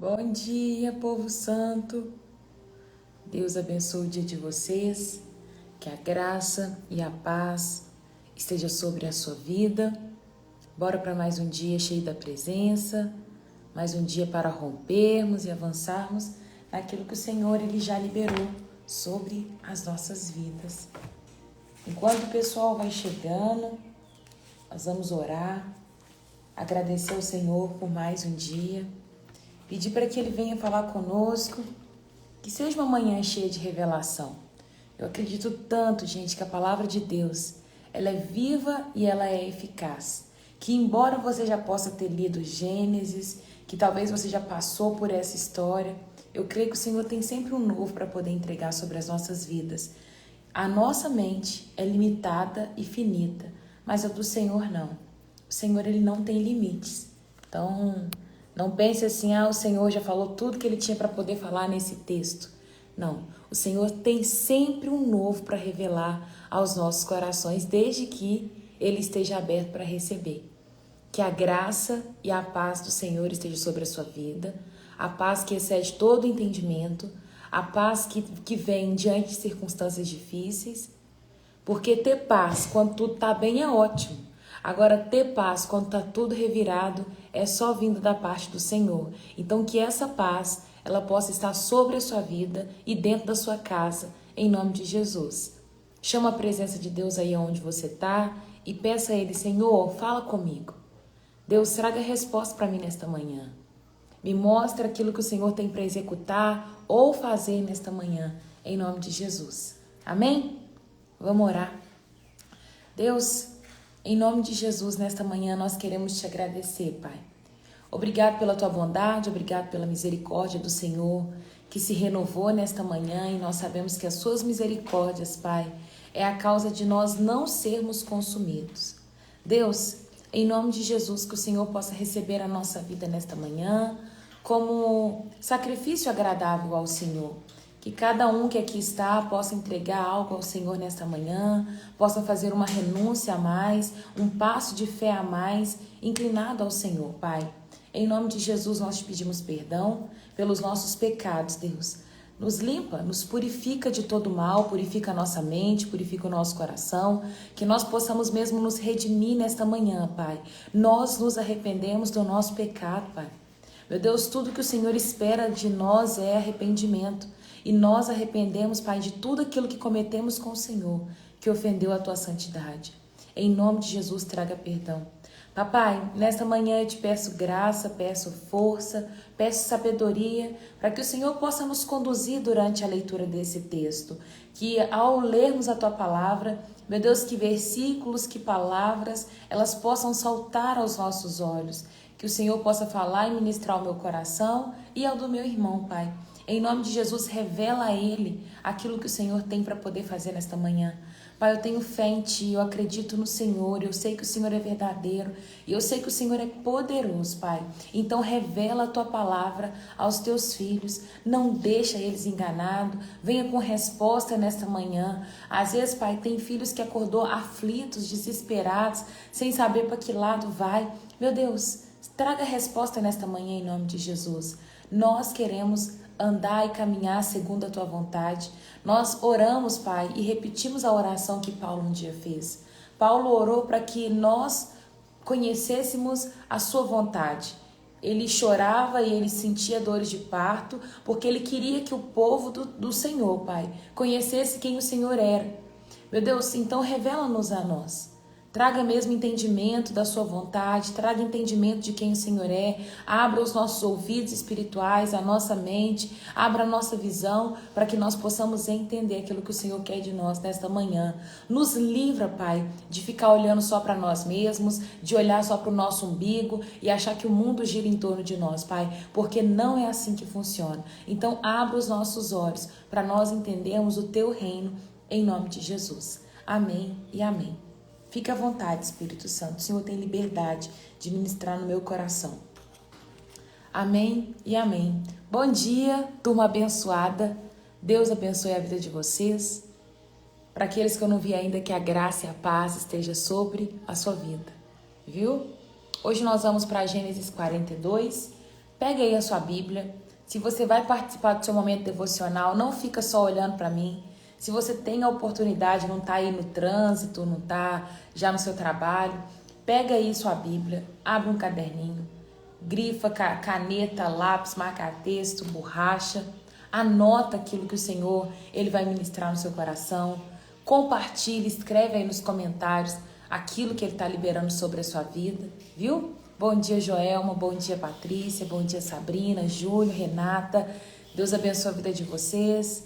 Bom dia, povo santo. Deus abençoe o dia de vocês. Que a graça e a paz esteja sobre a sua vida. Bora para mais um dia cheio da presença. Mais um dia para rompermos e avançarmos naquilo que o Senhor ele já liberou sobre as nossas vidas. Enquanto o pessoal vai chegando, nós vamos orar, agradecer ao Senhor por mais um dia. Pedir para que Ele venha falar conosco, que seja uma manhã cheia de revelação. Eu acredito tanto, gente, que a palavra de Deus, ela é viva e ela é eficaz. Que embora você já possa ter lido Gênesis, que talvez você já passou por essa história, eu creio que o Senhor tem sempre um novo para poder entregar sobre as nossas vidas. A nossa mente é limitada e finita, mas a do Senhor não. O Senhor, ele não tem limites. Então, não pense assim, o Senhor já falou tudo que ele tinha para poder falar nesse texto. Não, o Senhor tem sempre um novo para revelar aos nossos corações, desde que ele esteja aberto para receber. Que a graça e a paz do Senhor esteja sobre a sua vida, a paz que excede todo entendimento, a paz que vem diante de circunstâncias difíceis, porque ter paz quando tudo está bem é ótimo. Agora, ter paz quando está tudo revirado é só vindo da parte do Senhor. Então, que essa paz ela possa estar sobre a sua vida e dentro da sua casa, em nome de Jesus. Chama a presença de Deus aí onde você está e peça a Ele, Senhor, fala comigo. Deus, traga resposta para mim nesta manhã. Me mostra aquilo que o Senhor tem para executar ou fazer nesta manhã, em nome de Jesus. Amém? Vamos orar. Deus, em nome de Jesus, nesta manhã nós queremos te agradecer, Pai. Obrigado pela tua bondade, obrigado pela misericórdia do Senhor que se renovou nesta manhã e nós sabemos que as suas misericórdias, Pai, é a causa de nós não sermos consumidos. Deus, em nome de Jesus, que o Senhor possa receber a nossa vida nesta manhã como sacrifício agradável ao Senhor. Que cada um que aqui está possa entregar algo ao Senhor nesta manhã, possa fazer uma renúncia a mais, um passo de fé a mais, inclinado ao Senhor, Pai. Em nome de Jesus nós te pedimos perdão pelos nossos pecados, Deus. Nos limpa, nos purifica de todo mal, purifica a nossa mente, purifica o nosso coração, que nós possamos mesmo nos redimir nesta manhã, Pai. Nós nos arrependemos do nosso pecado, Pai. Meu Deus, tudo que o Senhor espera de nós é arrependimento. E nós arrependemos, Pai, de tudo aquilo que cometemos com o Senhor, que ofendeu a tua santidade. Em nome de Jesus, traga perdão. Papai, nesta manhã eu te peço graça, peço força, peço sabedoria, para que o Senhor possa nos conduzir durante a leitura desse texto. Que ao lermos a tua palavra, meu Deus, que versículos, que palavras, elas possam saltar aos nossos olhos. Que o Senhor possa falar e ministrar ao meu coração e ao do meu irmão, Pai. Em nome de Jesus, revela a Ele aquilo que o Senhor tem para poder fazer nesta manhã. Pai, eu tenho fé em Ti, eu acredito no Senhor, eu sei que o Senhor é verdadeiro e eu sei que o Senhor é poderoso, Pai. Então revela a Tua palavra aos Teus filhos, não deixa eles enganados, venha com resposta nesta manhã. Às vezes, Pai, tem filhos que acordou aflitos, desesperados, sem saber para que lado vai. Meu Deus, traga resposta nesta manhã em nome de Jesus. Nós queremos andar e caminhar segundo a tua vontade. Nós oramos, Pai, e repetimos a oração que Paulo um dia fez. Paulo orou para que nós conhecêssemos a sua vontade. Ele chorava e ele sentia dores de parto, porque ele queria que o povo do Senhor, Pai, conhecesse quem o Senhor era. Meu Deus, então revela-nos a nós. Traga mesmo entendimento da sua vontade, traga entendimento de quem o Senhor é, abra os nossos ouvidos espirituais, a nossa mente, abra a nossa visão para que nós possamos entender aquilo que o Senhor quer de nós nesta manhã. Nos livra, Pai, de ficar olhando só para nós mesmos, de olhar só para o nosso umbigo e achar que o mundo gira em torno de nós, Pai, porque não é assim que funciona. Então, abra os nossos olhos para nós entendermos o Teu reino em nome de Jesus. Amém e amém. Fique à vontade, Espírito Santo. O Senhor tem liberdade de ministrar no meu coração. Amém e amém. Bom dia, turma abençoada. Deus abençoe a vida de vocês. Para aqueles que eu não vi ainda, que a graça e a paz esteja sobre a sua vida. Viu? Hoje nós vamos para Gênesis 42, Pega aí a sua Bíblia. Se você vai participar do seu momento devocional, não fica só olhando para mim. Se você tem a oportunidade, não está aí no trânsito, não está já no seu trabalho, pega aí sua Bíblia, abre um caderninho, grifa, caneta, lápis, marca-texto, borracha, anota aquilo que o Senhor ele vai ministrar no seu coração, compartilha, escreve aí nos comentários aquilo que Ele está liberando sobre a sua vida, viu? Bom dia, Joelma, bom dia, Patrícia, bom dia, Sabrina, Júlio, Renata, Deus abençoe a vida de vocês,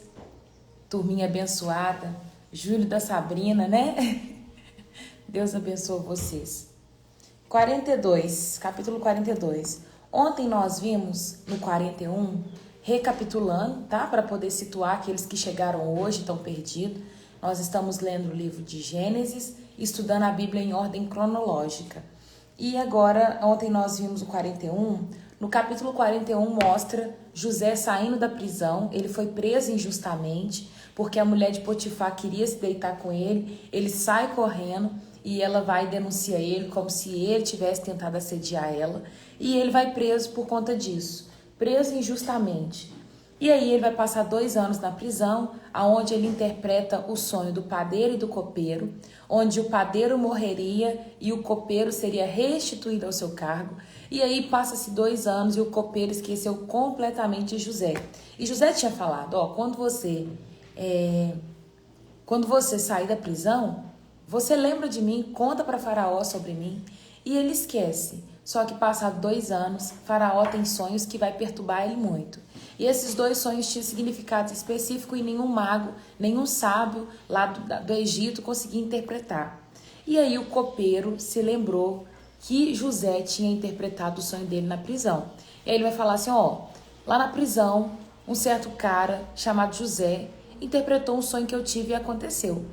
turminha abençoada, Júlio da Sabrina, né? Deus abençoe vocês. 42, capítulo 42. Ontem nós vimos no 41, recapitulando, tá? Para poder situar aqueles que chegaram hoje, estão perdidos. Nós estamos lendo o livro de Gênesis, estudando a Bíblia em ordem cronológica. E agora, ontem nós vimos o 41. No capítulo 41 mostra José saindo da prisão. Ele foi preso injustamente, porque a mulher de Potifar queria se deitar com ele. Ele sai correndo e ela vai denunciar ele como se ele tivesse tentado assediar ela. E ele vai preso por conta disso, preso injustamente. E aí ele vai passar 2 anos na prisão, onde ele interpreta o sonho do padeiro e do copeiro, onde o padeiro morreria e o copeiro seria restituído ao seu cargo. E aí passa-se 2 anos e o copeiro esqueceu completamente José. E José tinha falado, quando você sair da prisão, você lembra de mim, conta para Faraó sobre mim. E ele esquece. Só que passados 2 anos, Faraó tem sonhos que vai perturbar ele muito. E esses 2 sonhos tinham significado específico e nenhum mago, nenhum sábio lá do Egito conseguia interpretar. E aí o copeiro se lembrou que José tinha interpretado o sonho dele na prisão. E aí ele vai falar assim, lá na prisão, um certo cara chamado José interpretou um sonho que eu tive e aconteceu.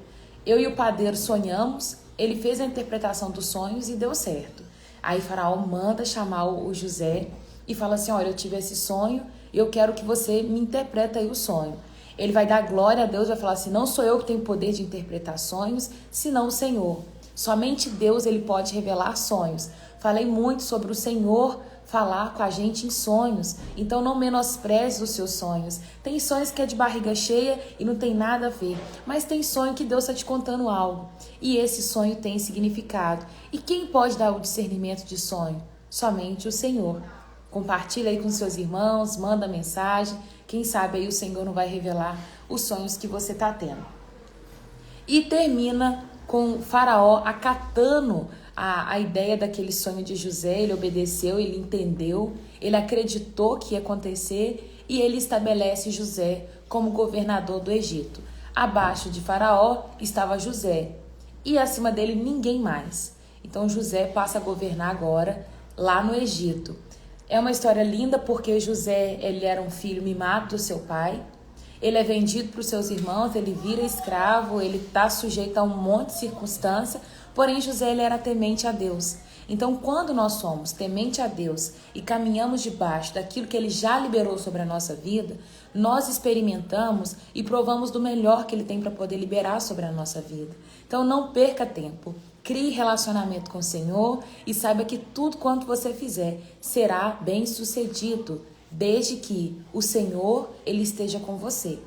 Eu e o padeiro sonhamos, ele fez a interpretação dos sonhos e deu certo. Aí Faraó manda chamar o José e fala assim, olha, eu tive esse sonho e eu quero que você me interprete aí o sonho. Ele vai dar glória a Deus, vai falar assim, não sou eu que tenho poder de interpretar sonhos, senão o Senhor. Somente Deus ele pode revelar sonhos. Falei muito sobre o Senhor falar com a gente em sonhos, então não menospreze os seus sonhos. Tem sonhos que é de barriga cheia e não tem nada a ver, mas tem sonho que Deus está te contando algo, e esse sonho tem significado. E quem pode dar o discernimento de sonho? Somente o Senhor. Compartilha aí com seus irmãos, manda mensagem, quem sabe aí o Senhor não vai revelar os sonhos que você está tendo. E termina com Faraó acatando a ideia daquele sonho de José. Ele obedeceu, ele entendeu, ele acreditou que ia acontecer e ele estabelece José como governador do Egito. Abaixo de Faraó estava José e acima dele ninguém mais. Então José passa a governar agora lá no Egito. É uma história linda porque José ele era um filho mimado do seu pai. Ele é vendido para os seus irmãos, ele vira escravo, ele está sujeito a um monte de circunstância, porém José ele era temente a Deus. Então, quando nós somos temente a Deus e caminhamos debaixo daquilo que Ele já liberou sobre a nossa vida, nós experimentamos e provamos do melhor que Ele tem para poder liberar sobre a nossa vida. Então, não perca tempo. Crie relacionamento com o Senhor e saiba que tudo quanto você fizer será bem sucedido, desde que o Senhor ele esteja com você.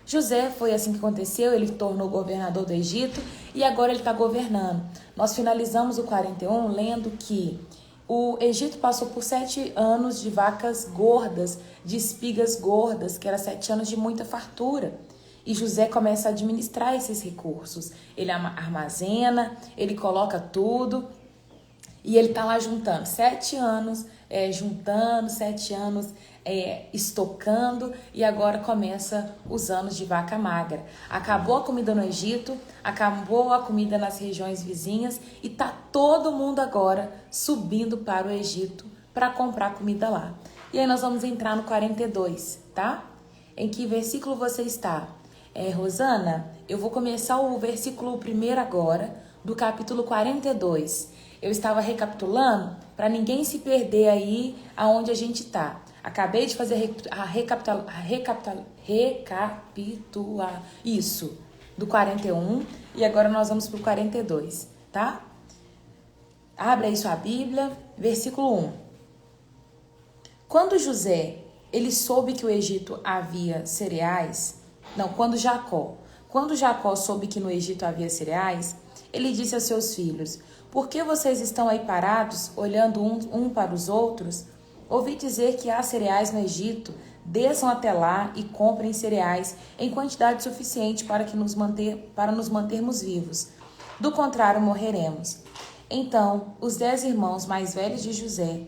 José foi assim que aconteceu, ele tornou governador do Egito e agora ele está governando. Nós finalizamos o 41 lendo que o Egito passou por 7 anos de vacas gordas, de espigas gordas, que era 7 anos de muita fartura. E José começa a administrar esses recursos. Ele armazena, ele coloca tudo e ele está lá juntando 7 anos, juntando 7 anos, estocando, e agora começa os anos de vaca magra. Acabou a comida no Egito, acabou a comida nas regiões vizinhas e tá todo mundo agora subindo para o Egito para comprar comida lá. E aí nós vamos entrar no 42, tá? Em que versículo você está? Rosana, eu vou começar o versículo 1 agora, do capítulo 42. Eu estava recapitulando para ninguém se perder aí aonde a gente está. Acabei de fazer recapitular isso do 41 e agora nós vamos para o 42, tá? Abre aí sua Bíblia, versículo 1. Quando José, ele soube que o Egito havia cereais, quando Jacó soube que no Egito havia cereais, ele disse a seus filhos: por que vocês estão aí parados, olhando um para os outros? Ouvi dizer que há cereais no Egito. Desçam até lá e comprem cereais em quantidade suficiente para nos mantermos vivos. Do contrário, morreremos. Então, os 10 irmãos mais velhos de José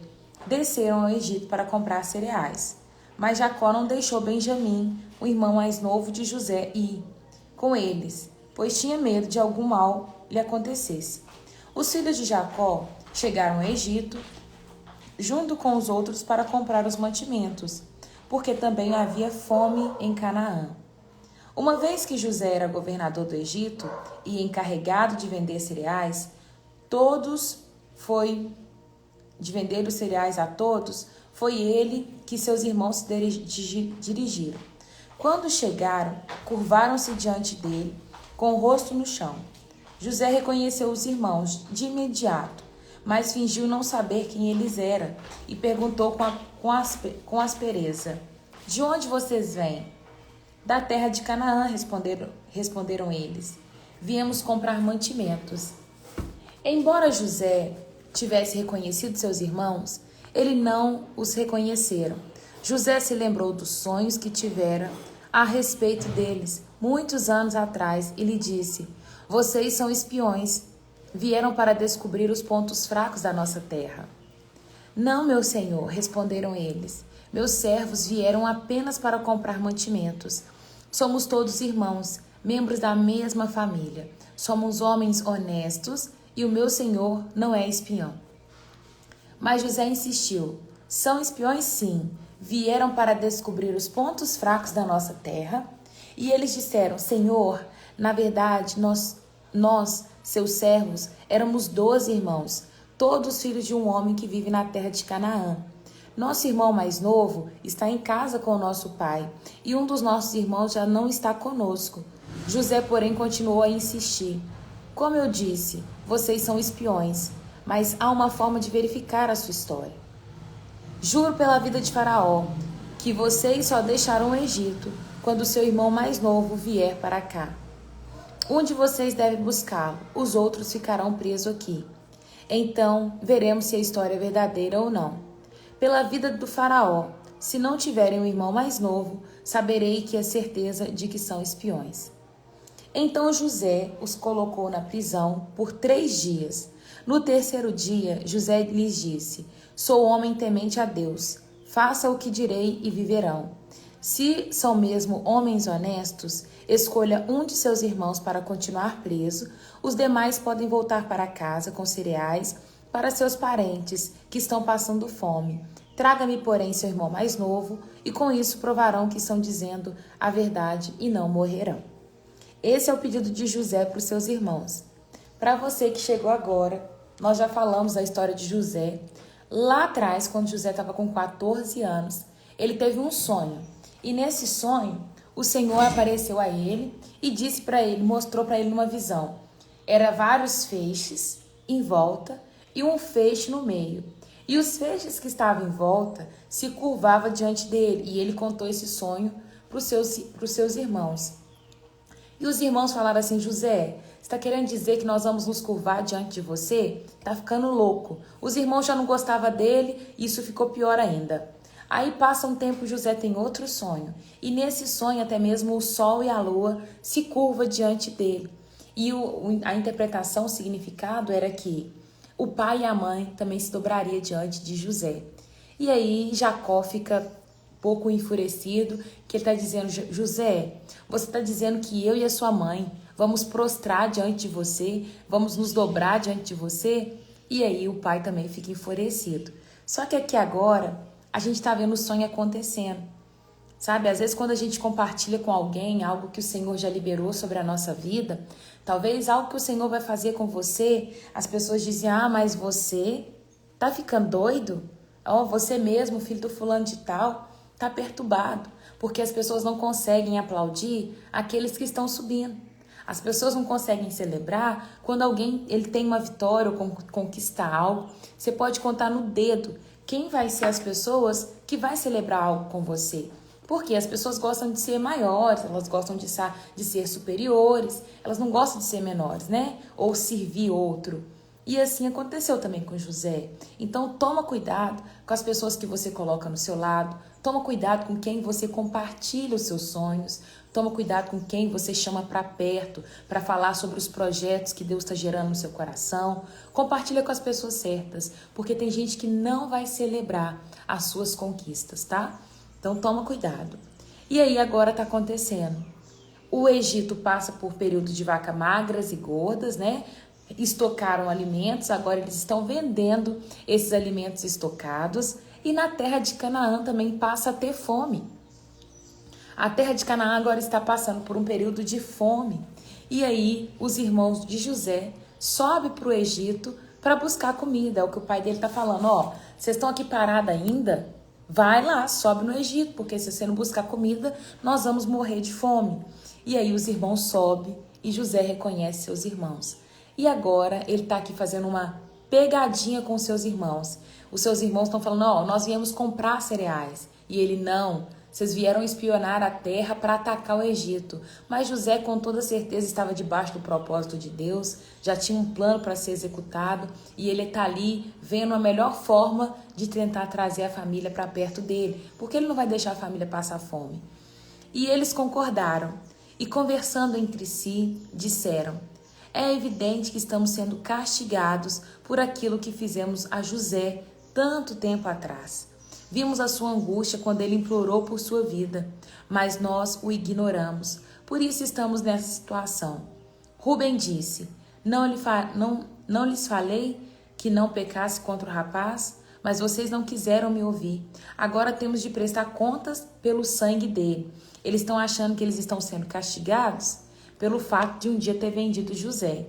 desceram ao Egito para comprar cereais. Mas Jacó não deixou Benjamim, o irmão mais novo de José, ir com eles, pois tinha medo de algum mal lhe acontecesse. Os filhos de Jacó chegaram ao Egito, junto com os outros, para comprar os mantimentos, porque também havia fome em Canaã. Uma vez que José era governador do Egito e encarregado de vender cereais, foi ele que seus irmãos se dirigiram. Quando chegaram, curvaram-se diante dele, com o rosto no chão. José reconheceu os irmãos de imediato, mas fingiu não saber quem eles eram e perguntou com aspereza: de onde vocês vêm? Da terra de Canaã, responderam eles. Viemos comprar mantimentos. Embora José tivesse reconhecido seus irmãos, ele não os reconheceram. José se lembrou dos sonhos que tivera a respeito deles muitos anos atrás e lhe disse: vocês são espiões, vieram para descobrir os pontos fracos da nossa terra. Não, meu senhor, responderam eles. Meus servos vieram apenas para comprar mantimentos. Somos todos irmãos, membros da mesma família. Somos homens honestos e o meu senhor não é espião. Mas José insistiu: são espiões, sim. Vieram para descobrir os pontos fracos da nossa terra. E eles disseram: Senhor, na verdade, nós, seus servos, éramos 12 irmãos, todos filhos de um homem que vive na terra de Canaã. Nosso irmão mais novo está em casa com o nosso pai, e um dos nossos irmãos já não está conosco. José, porém, continuou a insistir: como eu disse, vocês são espiões, mas há uma forma de verificar a sua história. Juro pela vida de Faraó que vocês só deixarão o Egito quando seu irmão mais novo vier para cá. Um de vocês deve buscá-lo, os outros ficarão presos aqui. Então veremos se a história é verdadeira ou não. Pela vida do Faraó, se não tiverem um irmão mais novo, saberei que é certeza de que são espiões. Então José os colocou na prisão por 3 dias. No terceiro dia, José lhes disse: sou homem temente a Deus. Faça o que direi e viverão. Se são mesmo homens honestos, escolha um de seus irmãos para continuar preso. Os demais podem voltar para casa com cereais para seus parentes que estão passando fome. Traga-me, porém, seu irmão mais novo, e com isso provarão que estão dizendo a verdade e não morrerão. Esse é o pedido de José para os seus irmãos. Para você que chegou agora, nós já falamos da história de José. Lá atrás, quando José estava com 14 anos, ele teve um sonho. E nesse sonho, o Senhor apareceu a ele e disse para ele, mostrou para ele numa visão. Era vários feixes em volta e um feixe no meio. E os feixes que estavam em volta se curvavam diante dele. E ele contou esse sonho para os seus irmãos. E os irmãos falaram assim: José, você está querendo dizer que nós vamos nos curvar diante de você? Tá ficando louco. Os irmãos já não gostavam dele e isso ficou pior ainda. Aí passa um tempo, José tem outro sonho. E nesse sonho até mesmo o sol e a lua se curvam diante dele. E a interpretação, o significado era que o pai e a mãe também se dobrariam diante de José. E aí Jacó fica pouco enfurecido, que ele está dizendo: José, você está dizendo que eu e a sua mãe vamos prostrar diante de você, vamos nos dobrar diante de você? E aí o pai também fica enfurecido. Só que aqui agora a gente está vendo o sonho acontecendo. Sabe, às vezes quando a gente compartilha com alguém algo que o Senhor já liberou sobre a nossa vida, talvez algo que o Senhor vai fazer com você, as pessoas dizem: ah, mas você tá ficando doido? Ó, você mesmo, filho do fulano de tal, tá perturbado, porque as pessoas não conseguem aplaudir aqueles que estão subindo. As pessoas não conseguem celebrar quando alguém ele tem uma vitória ou conquista algo. Você pode contar no dedo quem vai ser as pessoas que vai celebrar algo com você. Porque as pessoas gostam de ser maiores, elas gostam de ser superiores, elas não gostam de ser menores, né? Ou servir outro. E assim aconteceu também com José. Então toma cuidado com as pessoas que você coloca no seu lado, toma cuidado com quem você compartilha os seus sonhos, toma cuidado com quem você chama para perto, para falar sobre os projetos que Deus está gerando no seu coração. Compartilha com as pessoas certas, porque tem gente que não vai celebrar as suas conquistas, tá? Então toma cuidado. E aí agora está acontecendo. O Egito passa por período de vacas magras e gordas, né? Estocaram alimentos, agora eles estão vendendo esses alimentos estocados. E na terra de Canaã também passa a ter fome. A terra de Canaã agora está passando por um período de fome. E aí os irmãos de José sobem para o Egito para buscar comida. É o que o pai dele está falando. Ó, vocês estão aqui parados ainda? Vai lá, sobe no Egito, porque se você não buscar comida, nós vamos morrer de fome. E aí os irmãos sobem e José reconhece seus irmãos. E agora ele está aqui fazendo uma pegadinha com seus irmãos. Os seus irmãos estão falando, ó, nós viemos comprar cereais. E ele, não, vocês vieram espionar a terra para atacar o Egito. Mas José, com toda certeza, estava debaixo do propósito de Deus, já tinha um plano para ser executado, e ele está ali vendo a melhor forma de tentar trazer a família para perto dele, porque ele não vai deixar a família passar fome. E eles concordaram, e conversando entre si, disseram, é evidente que estamos sendo castigados por aquilo que fizemos a José tanto tempo atrás. Vimos a sua angústia quando ele implorou por sua vida, mas nós o ignoramos. Por isso estamos nessa situação. Rubem disse, não lhes falei que não pecasse contra o rapaz? Mas vocês não quiseram me ouvir. Agora temos de prestar contas pelo sangue dele. Eles estão achando que eles estão sendo castigados pelo fato de um dia ter vendido José.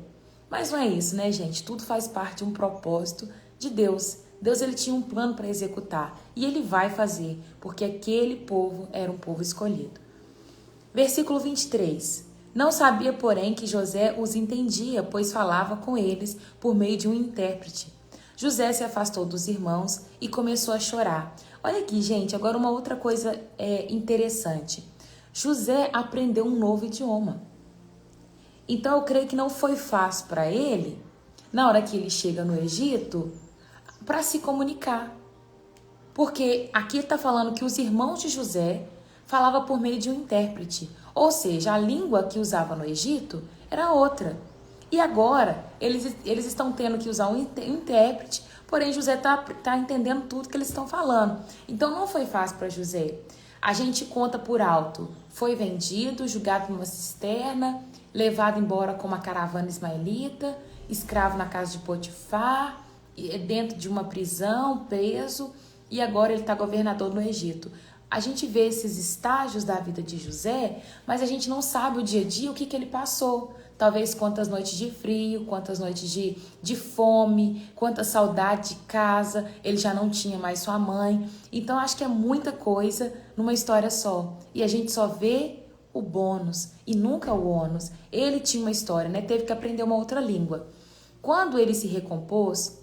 Mas não é isso, né, gente? Tudo faz parte de um propósito de Deus. Deus, ele tinha um plano para executar e ele vai fazer, porque aquele povo era um povo escolhido. Versículo 23. Não sabia, porém, que José os entendia, pois falava com eles por meio de um intérprete. José se afastou dos irmãos e começou a chorar. Olha aqui, gente, agora uma outra coisa interessante. José aprendeu um novo idioma. Então eu creio que não foi fácil para ele, na hora que ele chega no Egito, para se comunicar. Porque aqui está falando que os irmãos de José falavam por meio de um intérprete. Ou seja, a língua que usava no Egito era outra. E agora eles estão tendo que usar um intérprete, porém José tá entendendo tudo que eles estão falando. Então não foi fácil para José. A gente conta por alto. Foi vendido, julgado numa cisterna, levado embora com uma caravana ismaelita, escravo na casa de Potifar, dentro de uma prisão, preso, e agora ele está governador no Egito. A gente vê esses estágios da vida de José, mas a gente não sabe o dia a dia, o que ele passou. Talvez quantas noites de frio, quantas noites de fome, quanta saudade de casa, ele já não tinha mais sua mãe. Então acho que é muita coisa numa história só. E a gente só vê o bônus e nunca o ônus. Ele tinha uma história, né? Teve que aprender uma outra língua. Quando ele se recompôs,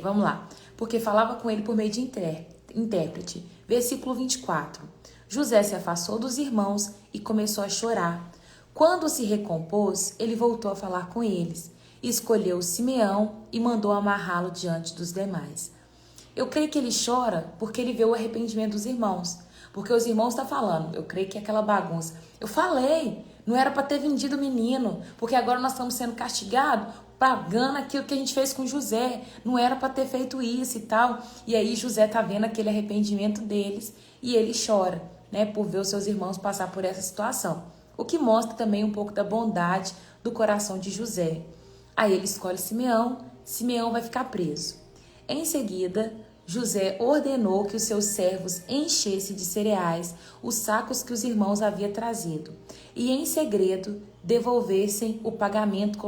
vamos lá. Porque falava com ele por meio de intérprete. Versículo 24. José se afastou dos irmãos e começou a chorar. Quando se recompôs, ele voltou a falar com eles. Escolheu Simeão e mandou amarrá-lo diante dos demais. Eu creio que ele chora porque ele vê o arrependimento dos irmãos. Porque os irmãos estão falando, eu creio que é aquela bagunça. Eu falei, não era para ter vendido o menino, porque agora nós estamos sendo castigados, pagando aquilo que a gente fez com José. Não era para ter feito isso e tal. E aí José está vendo aquele arrependimento deles e ele chora, né, por ver os seus irmãos passar por essa situação. O que mostra também um pouco da bondade do coração de José. Aí ele escolhe Simeão, Simeão vai ficar preso. Em seguida, José ordenou que os seus servos enchessem de cereais os sacos que os irmãos haviam trazido e, em segredo, devolvessem o pagamento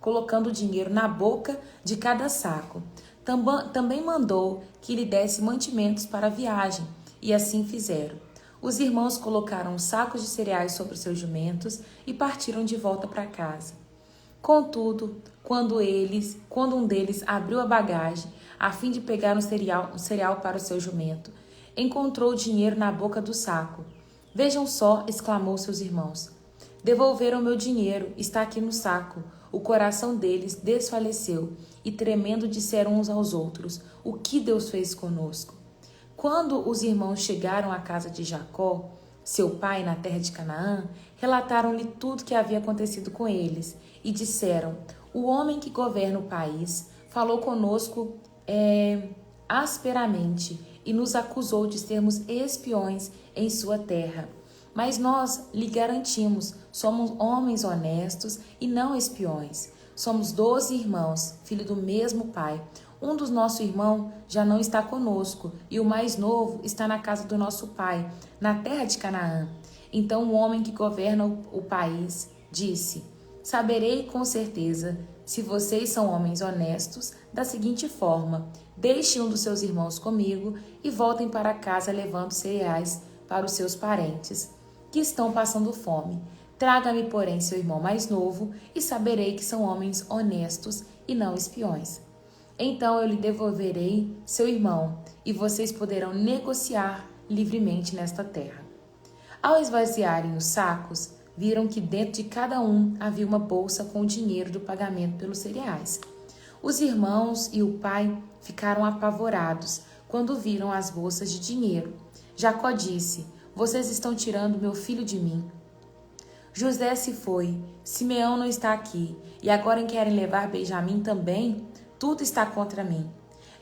colocando o dinheiro na boca de cada saco. Também mandou que lhe desse mantimentos para a viagem, e assim fizeram. Os irmãos colocaram os sacos de cereais sobre os seus jumentos e partiram de volta para casa. Contudo, quando um deles abriu a bagagem, a fim de pegar um cereal para o seu jumento. Encontrou dinheiro na boca do saco. Vejam só, exclamou seus irmãos. Devolveram meu dinheiro, está aqui no saco. O coração deles desfaleceu e, tremendo, disseram uns aos outros: o que Deus fez conosco? Quando os irmãos chegaram à casa de Jacó, seu pai, na terra de Canaã, relataram-lhe tudo que havia acontecido com eles e disseram: o homem que governa o país falou conosco asperamente e nos acusou de sermos espiões em sua terra. Mas nós lhe garantimos, somos homens honestos e não espiões. Somos 12 irmãos, filho do mesmo pai. Um dos nossos irmãos já não está conosco e o mais novo está na casa do nosso pai, na terra de Canaã. Então o homem que governa o país disse: saberei com certeza se vocês são homens honestos da seguinte forma: deixe um dos seus irmãos comigo e voltem para casa levando cereais para os seus parentes que estão passando fome. Traga-me, porém, seu irmão mais novo e saberei que são homens honestos e não espiões. Então eu lhe devolverei seu irmão e vocês poderão negociar livremente nesta terra. Ao esvaziarem os sacos, viram que dentro de cada um havia uma bolsa com o dinheiro do pagamento pelos cereais. Os irmãos e o pai ficaram apavorados quando viram as bolsas de dinheiro. Jacó disse: vocês estão tirando meu filho de mim. José se foi, Simeão não está aqui, e agora querem levar Benjamim também? Tudo está contra mim.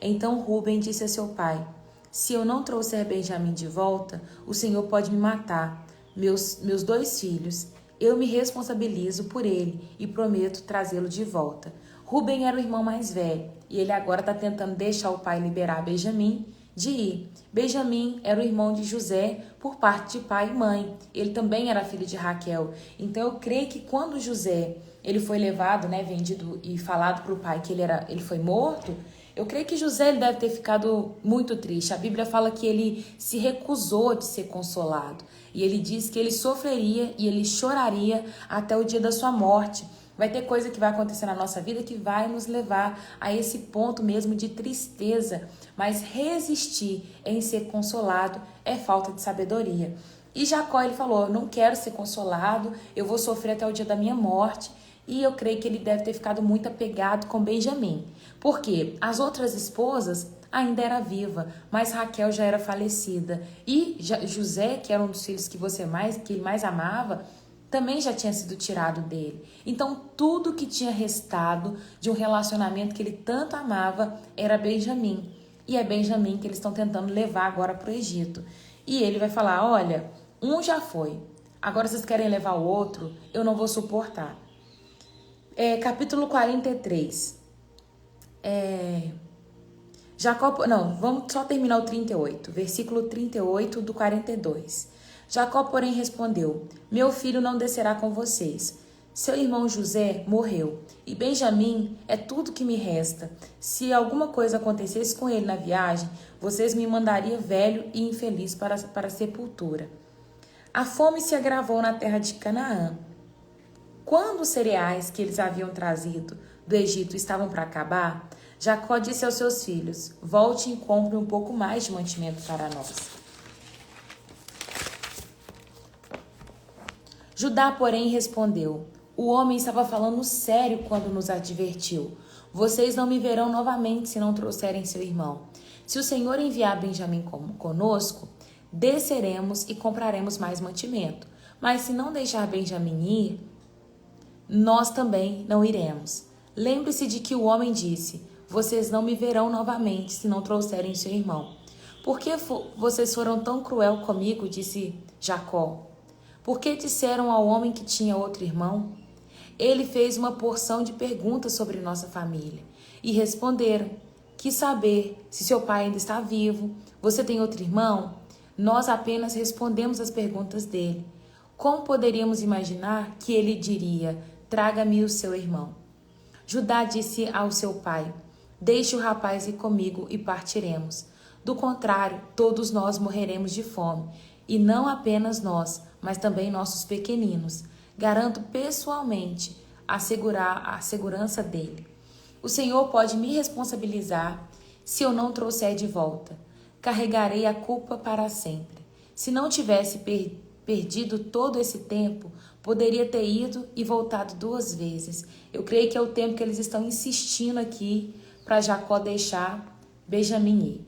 Então Rúben disse a seu pai: se eu não trouxer Benjamim de volta, o Senhor pode me matar, meus 2 filhos. Eu me responsabilizo por ele e prometo trazê-lo de volta. Rúben era o irmão mais velho, e ele agora está tentando deixar o pai liberar Benjamim de ir. Benjamim era o irmão de José por parte de pai e mãe. Ele também era filho de Raquel. Então eu creio que quando José ele foi levado, vendido e falado para o pai que ele foi morto, eu creio que José ele deve ter ficado muito triste. A Bíblia fala que ele se recusou de ser consolado. E ele diz que ele sofreria e ele choraria até o dia da sua morte. Vai ter coisa que vai acontecer na nossa vida que vai nos levar a esse ponto mesmo de tristeza. Mas resistir em ser consolado é falta de sabedoria. E Jacó ele falou: eu não quero ser consolado, eu vou sofrer até o dia da minha morte. E eu creio que ele deve ter ficado muito apegado com Benjamim. Porque as outras esposas ainda era viva, mas Raquel já era falecida. E José, que era um dos filhos que ele mais amava, também já tinha sido tirado dele. Então, tudo que tinha restado de um relacionamento que ele tanto amava era Benjamim. E é Benjamim que eles estão tentando levar agora para o Egito. E ele vai falar: olha, um já foi, agora vocês querem levar o outro, eu não vou suportar. Capítulo 43. Vamos só terminar o 38, versículo 38 do 42. Jacó, porém, respondeu: meu filho não descerá com vocês. Seu irmão José morreu, e Benjamim é tudo que me resta. Se alguma coisa acontecesse com ele na viagem, vocês me mandariam velho e infeliz para a sepultura. A fome se agravou na terra de Canaã. Quando os cereais que eles haviam trazido do Egito estavam para acabar, Jacó disse aos seus filhos: volte e compre um pouco mais de mantimento para nós. Judá, porém, respondeu: o homem estava falando sério quando nos advertiu. Vocês não me verão novamente se não trouxerem seu irmão. Se o Senhor enviar Benjamim conosco, desceremos e compraremos mais mantimento. Mas se não deixar Benjamim ir, nós também não iremos. Lembre-se de que o homem disse: vocês não me verão novamente se não trouxerem seu irmão. Por que vocês foram tão cruel comigo? Disse Jacó. Por que disseram ao homem que tinha outro irmão? Ele fez uma porção de perguntas sobre nossa família. E responderam: quis saber se seu pai ainda está vivo. Você tem outro irmão? Nós apenas respondemos as perguntas dele. Como poderíamos imaginar que ele diria: traga-me o seu irmão? Judá disse ao seu pai: deixe o rapaz ir comigo e partiremos. Do contrário, todos nós morreremos de fome. E não apenas nós, mas também nossos pequeninos. Garanto pessoalmente a segurança dele. O Senhor pode me responsabilizar se eu não trouxer de volta. Carregarei a culpa para sempre. Se não tivesse perdido todo esse tempo, poderia ter ido e voltado 2 vezes. Eu creio que é o tempo que eles estão insistindo aqui para Jacó deixar Benjamim ir.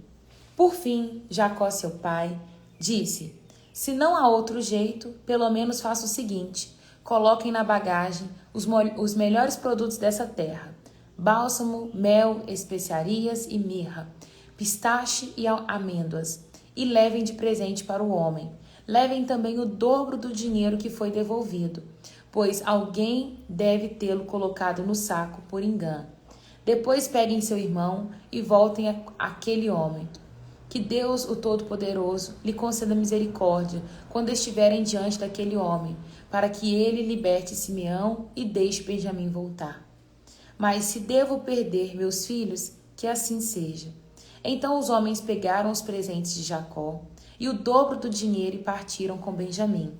Por fim, Jacó, seu pai, disse: se não há outro jeito, pelo menos faça o seguinte: coloquem na bagagem os melhores produtos dessa terra: bálsamo, mel, especiarias e mirra, pistache e amêndoas, e levem de presente para o homem. Levem também o dobro do dinheiro que foi devolvido, pois alguém deve tê-lo colocado no saco por engano. Depois peguem seu irmão e voltem àquele homem. Que Deus, o Todo-Poderoso, lhe conceda misericórdia quando estiverem diante daquele homem, para que ele liberte Simeão e deixe Benjamim voltar. Mas se devo perder meus filhos, que assim seja. Então os homens pegaram os presentes de Jacó e o dobro do dinheiro e partiram com Benjamim.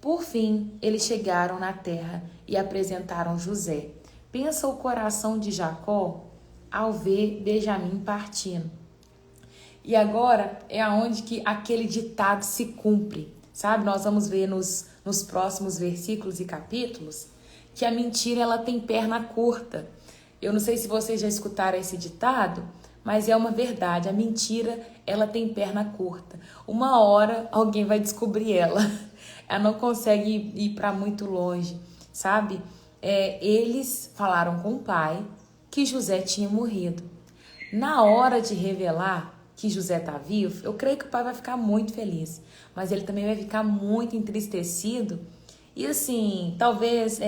Por fim, eles chegaram na terra e apresentaram José. Pensa o coração de Jacó ao ver Benjamim partindo. E agora é aonde que aquele ditado se cumpre, sabe? Nós vamos ver nos próximos versículos e capítulos que a mentira ela tem perna curta. Eu não sei se vocês já escutaram esse ditado, mas é uma verdade. A mentira ela tem perna curta. Uma hora alguém vai descobrir ela. Ela não consegue ir para muito longe, sabe? Eles falaram com o pai que José tinha morrido. Na hora de revelar que José está vivo, eu creio que o pai vai ficar muito feliz, mas ele também vai ficar muito entristecido e assim, talvez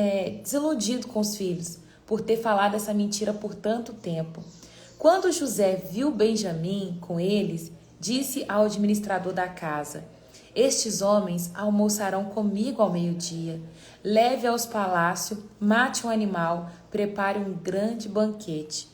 desiludido com os filhos por ter falado essa mentira por tanto tempo. Quando José viu Benjamim com eles, disse ao administrador da casa: estes homens almoçarão comigo ao meio-dia. Leve aos palácios, mate um animal, prepare um grande banquete.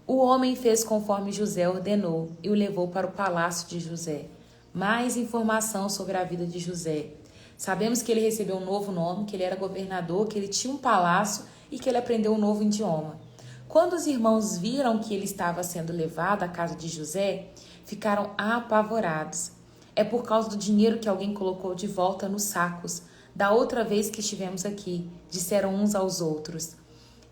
O homem fez conforme José ordenou e o levou para o palácio de José. Mais informação sobre a vida de José. Sabemos que ele recebeu um novo nome, que ele era governador, que ele tinha um palácio e que ele aprendeu um novo idioma. Quando os irmãos viram que ele estava sendo levado à casa de José, ficaram apavorados. É por causa do dinheiro que alguém colocou de volta nos sacos. Da outra vez que estivemos aqui, disseram uns aos outros.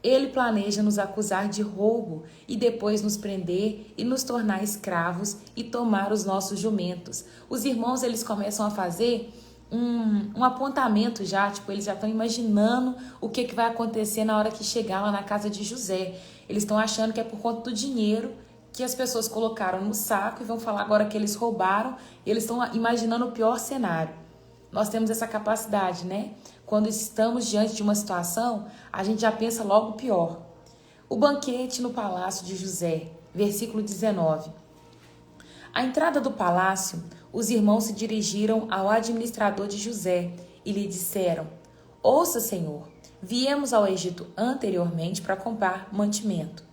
Ele planeja nos acusar de roubo e depois nos prender e nos tornar escravos e tomar os nossos jumentos. Os irmãos, eles começam a fazer um apontamento já, tipo, eles já estão imaginando o que vai acontecer na hora que chegar lá na casa de José. Eles estão achando que é por conta do dinheiro que as pessoas colocaram no saco e vão falar agora que eles roubaram. E eles estão imaginando o pior cenário. Nós temos essa capacidade, né? Quando estamos diante de uma situação, a gente já pensa logo o pior. O banquete no palácio de José, versículo 19. À entrada do palácio, os irmãos se dirigiram ao administrador de José e lhe disseram: ouça, senhor, viemos ao Egito anteriormente para comprar mantimento.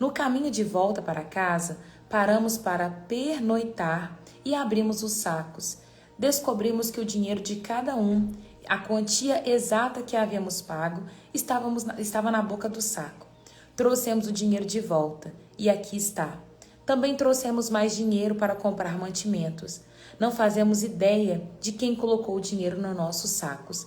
No caminho de volta para casa, paramos para pernoitar e abrimos os sacos. Descobrimos que o dinheiro de cada um, a quantia exata que havíamos pago, estava na boca do saco. Trouxemos o dinheiro de volta, e aqui está. Também trouxemos mais dinheiro para comprar mantimentos. Não fazemos ideia de quem colocou o dinheiro nos nossos sacos.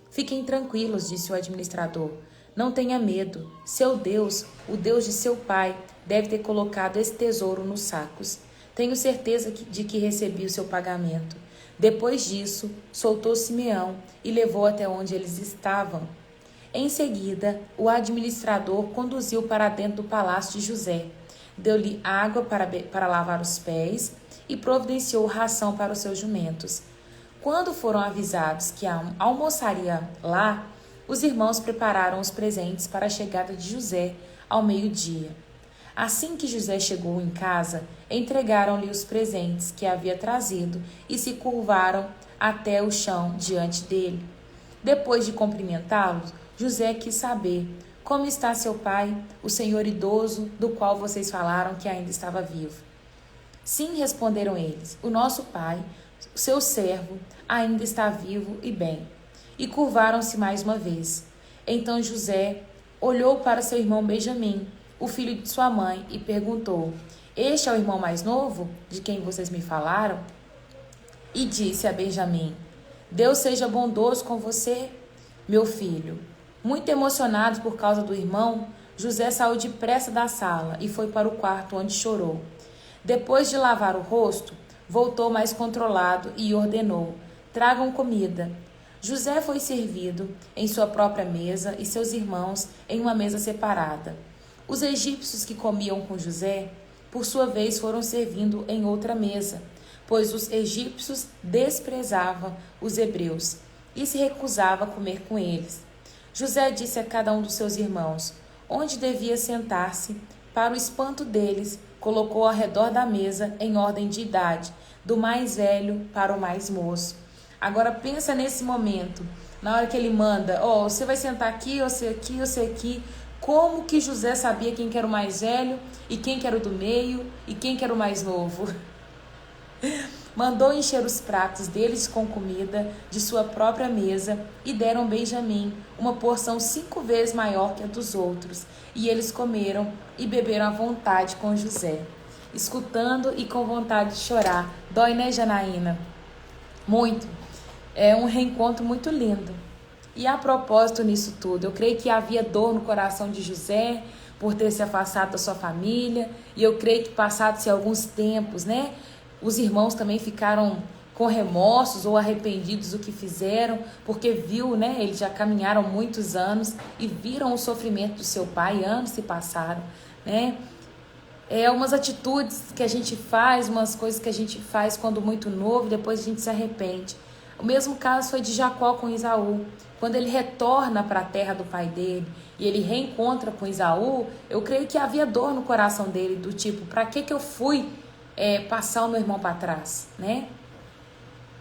Fiquem tranquilos, disse o administrador. Não tenha medo. Seu Deus, o Deus de seu pai, deve ter colocado esse tesouro nos sacos. Tenho certeza de que recebi o seu pagamento. Depois disso, soltou Simeão e levou até onde eles estavam. Em seguida, o administrador conduziu para dentro do palácio de José. Deu-lhe água para lavar os pés e providenciou ração para os seus jumentos. Quando foram avisados que almoçaria lá, os irmãos prepararam os presentes para a chegada de José ao meio-dia. Assim que José chegou em casa, entregaram-lhe os presentes que havia trazido e se curvaram até o chão diante dele. Depois de cumprimentá-lo, José quis saber: como está seu pai, o senhor idoso, do qual vocês falaram que ainda estava vivo? Sim, responderam eles, o nosso pai, seu servo, ainda está vivo e bem. E curvaram-se mais uma vez. Então José olhou para seu irmão Benjamim, o filho de sua mãe, e perguntou: Este é o irmão mais novo, de quem vocês me falaram? E disse a Benjamim: Deus seja bondoso com você, meu filho. Muito emocionado por causa do irmão, José saiu depressa da sala e foi para o quarto, onde chorou. Depois de lavar o rosto, voltou mais controlado e ordenou: tragam comida. José foi servido em sua própria mesa e seus irmãos em uma mesa separada. Os egípcios que comiam com José, por sua vez, foram servindo em outra mesa, pois os egípcios desprezavam os hebreus e se recusavam a comer com eles. José disse a cada um dos seus irmãos onde devia sentar-se. Para o espanto deles, colocou ao redor da mesa em ordem de idade, do mais velho para o mais moço. Agora pensa nesse momento, na hora que ele manda, você vai sentar aqui, você aqui, você aqui. Como que José sabia quem que era o mais velho e quem que era o do meio e quem que era o mais novo? Mandou encher os pratos deles com comida de sua própria mesa e deram a Benjamim uma porção 5 vezes maior que a dos outros. E eles comeram e beberam à vontade com José, escutando e com vontade de chorar. Dói, né, Janaína? Muito. É um reencontro muito lindo. E a propósito nisso tudo, eu creio que havia dor no coração de José por ter se afastado da sua família. E eu creio que passados-se alguns tempos, né, os irmãos também ficaram com remorsos ou arrependidos do que fizeram, porque viu, né, eles já caminharam muitos anos e viram o sofrimento do seu pai, anos se passaram, né? Umas atitudes que a gente faz, umas coisas que a gente faz quando muito novo, depois a gente se arrepende. O mesmo caso foi de Jacó com Esaú. Quando ele retorna para a terra do pai dele e ele reencontra com Esaú, eu creio que havia dor no coração dele, do tipo, para que eu fui passar o meu irmão para trás, né?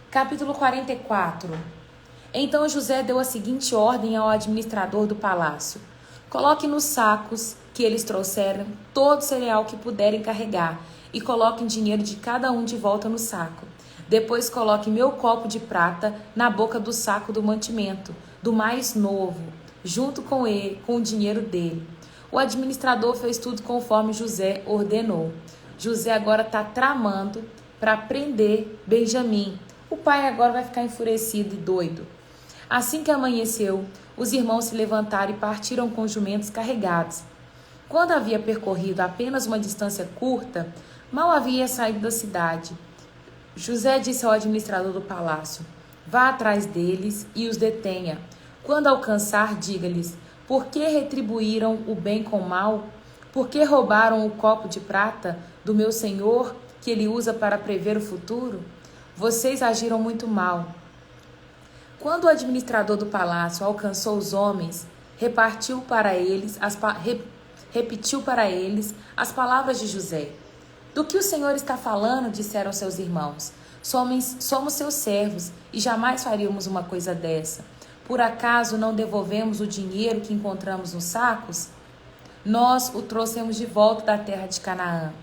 Capítulo 44. Então José deu a seguinte ordem ao administrador do palácio: coloque nos sacos que eles trouxeram todo o cereal que puderem carregar e coloquem dinheiro de cada um de volta no saco. Depois coloque meu copo de prata na boca do saco do mantimento, do mais novo, junto com ele, com o dinheiro dele. O administrador fez tudo conforme José ordenou. José agora está tramando para prender Benjamim. O pai agora vai ficar enfurecido e doido. Assim que amanheceu, os irmãos se levantaram e partiram com jumentos carregados. Quando havia percorrido apenas uma distância curta, mal havia saído da cidade. José disse ao administrador do palácio: vá atrás deles e os detenha. Quando alcançar, diga-lhes: por que retribuíram o bem com o mal? Por que roubaram o copo de prata do meu senhor, que ele usa para prever o futuro? Vocês agiram muito mal. Quando o administrador do palácio alcançou os homens, repetiu para eles as palavras de José. Do que o Senhor está falando? Disseram seus irmãos. Somos seus servos e jamais faríamos uma coisa dessa. Por acaso não devolvemos o dinheiro que encontramos nos sacos? Nós o trouxemos de volta da terra de Canaã.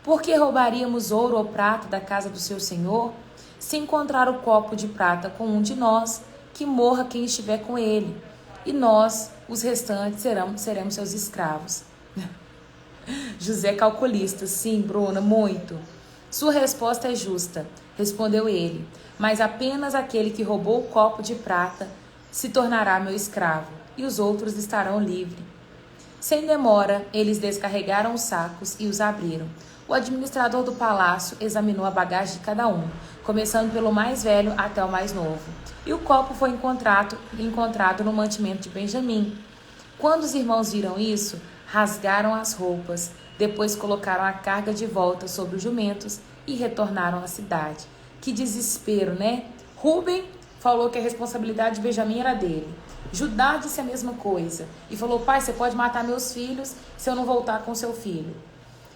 Por que roubaríamos ouro ou prata da casa do seu senhor? Se encontrar o copo de prata com um de nós, que morra quem estiver com ele, e nós, os restantes, seremos seus escravos. José calculista, sim, Bruna, muito. Sua resposta é justa, respondeu ele, mas apenas aquele que roubou o copo de prata se tornará meu escravo, e os outros estarão livres. Sem demora, eles descarregaram os sacos e os abriram. O administrador do palácio examinou a bagagem de cada um, começando pelo mais velho até o mais novo. E o copo foi encontrado no mantimento de Benjamim. Quando os irmãos viram isso, rasgaram as roupas, depois colocaram a carga de volta sobre os jumentos e retornaram à cidade. Que desespero, né? Rúben falou que a responsabilidade de Benjamim era dele. Judá disse a mesma coisa e falou: pai, você pode matar meus filhos se eu não voltar com seu filho.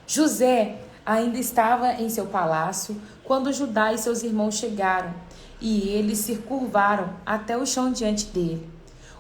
José ainda estava em seu palácio quando Judá e seus irmãos chegaram e eles se curvaram até o chão diante dele.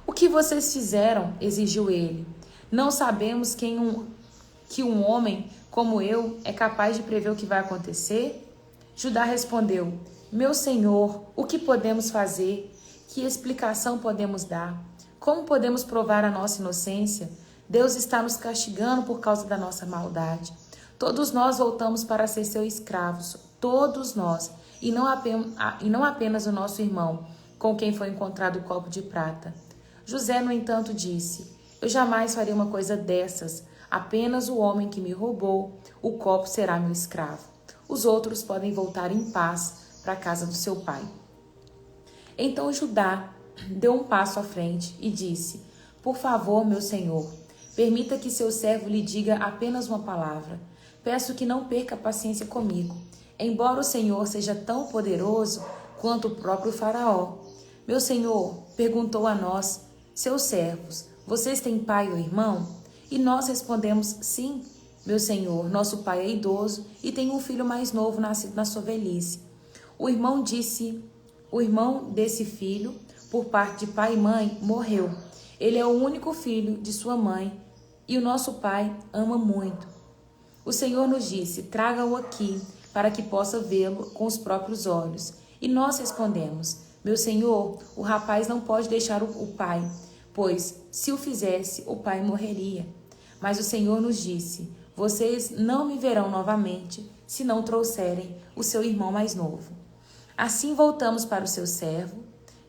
O que vocês fizeram? Exigiu ele. Não sabemos que um homem como eu é capaz de prever o que vai acontecer? Judá respondeu: meu senhor, o que podemos fazer? Que explicação podemos dar? Como podemos provar a nossa inocência? Deus está nos castigando por causa da nossa maldade. Todos nós voltamos para ser seus escravos, todos nós, e não apenas o nosso irmão, com quem foi encontrado o copo de prata. José, no entanto, disse: eu jamais faria uma coisa dessas. Apenas o homem que me roubou o copo será meu escravo. Os outros podem voltar em paz para a casa do seu pai. Então Judá deu um passo à frente e disse: por favor, meu senhor, permita que seu servo lhe diga apenas uma palavra. Peço que não perca a paciência comigo, embora o Senhor seja tão poderoso quanto o próprio faraó. Meu senhor perguntou a nós, seus servos: vocês têm pai ou irmão? E nós respondemos: sim, meu senhor, nosso pai é idoso e tem um filho mais novo nascido na sua velhice. O irmão desse filho, por parte de pai e mãe, morreu. Ele é o único filho de sua mãe e o nosso pai ama muito. O Senhor nos disse: traga-o aqui para que possa vê-lo com os próprios olhos. E nós respondemos: meu senhor, o rapaz não pode deixar o pai, pois se o fizesse, o pai morreria. Mas o Senhor nos disse: vocês não me verão novamente se não trouxerem o seu irmão mais novo. Assim voltamos para o seu servo,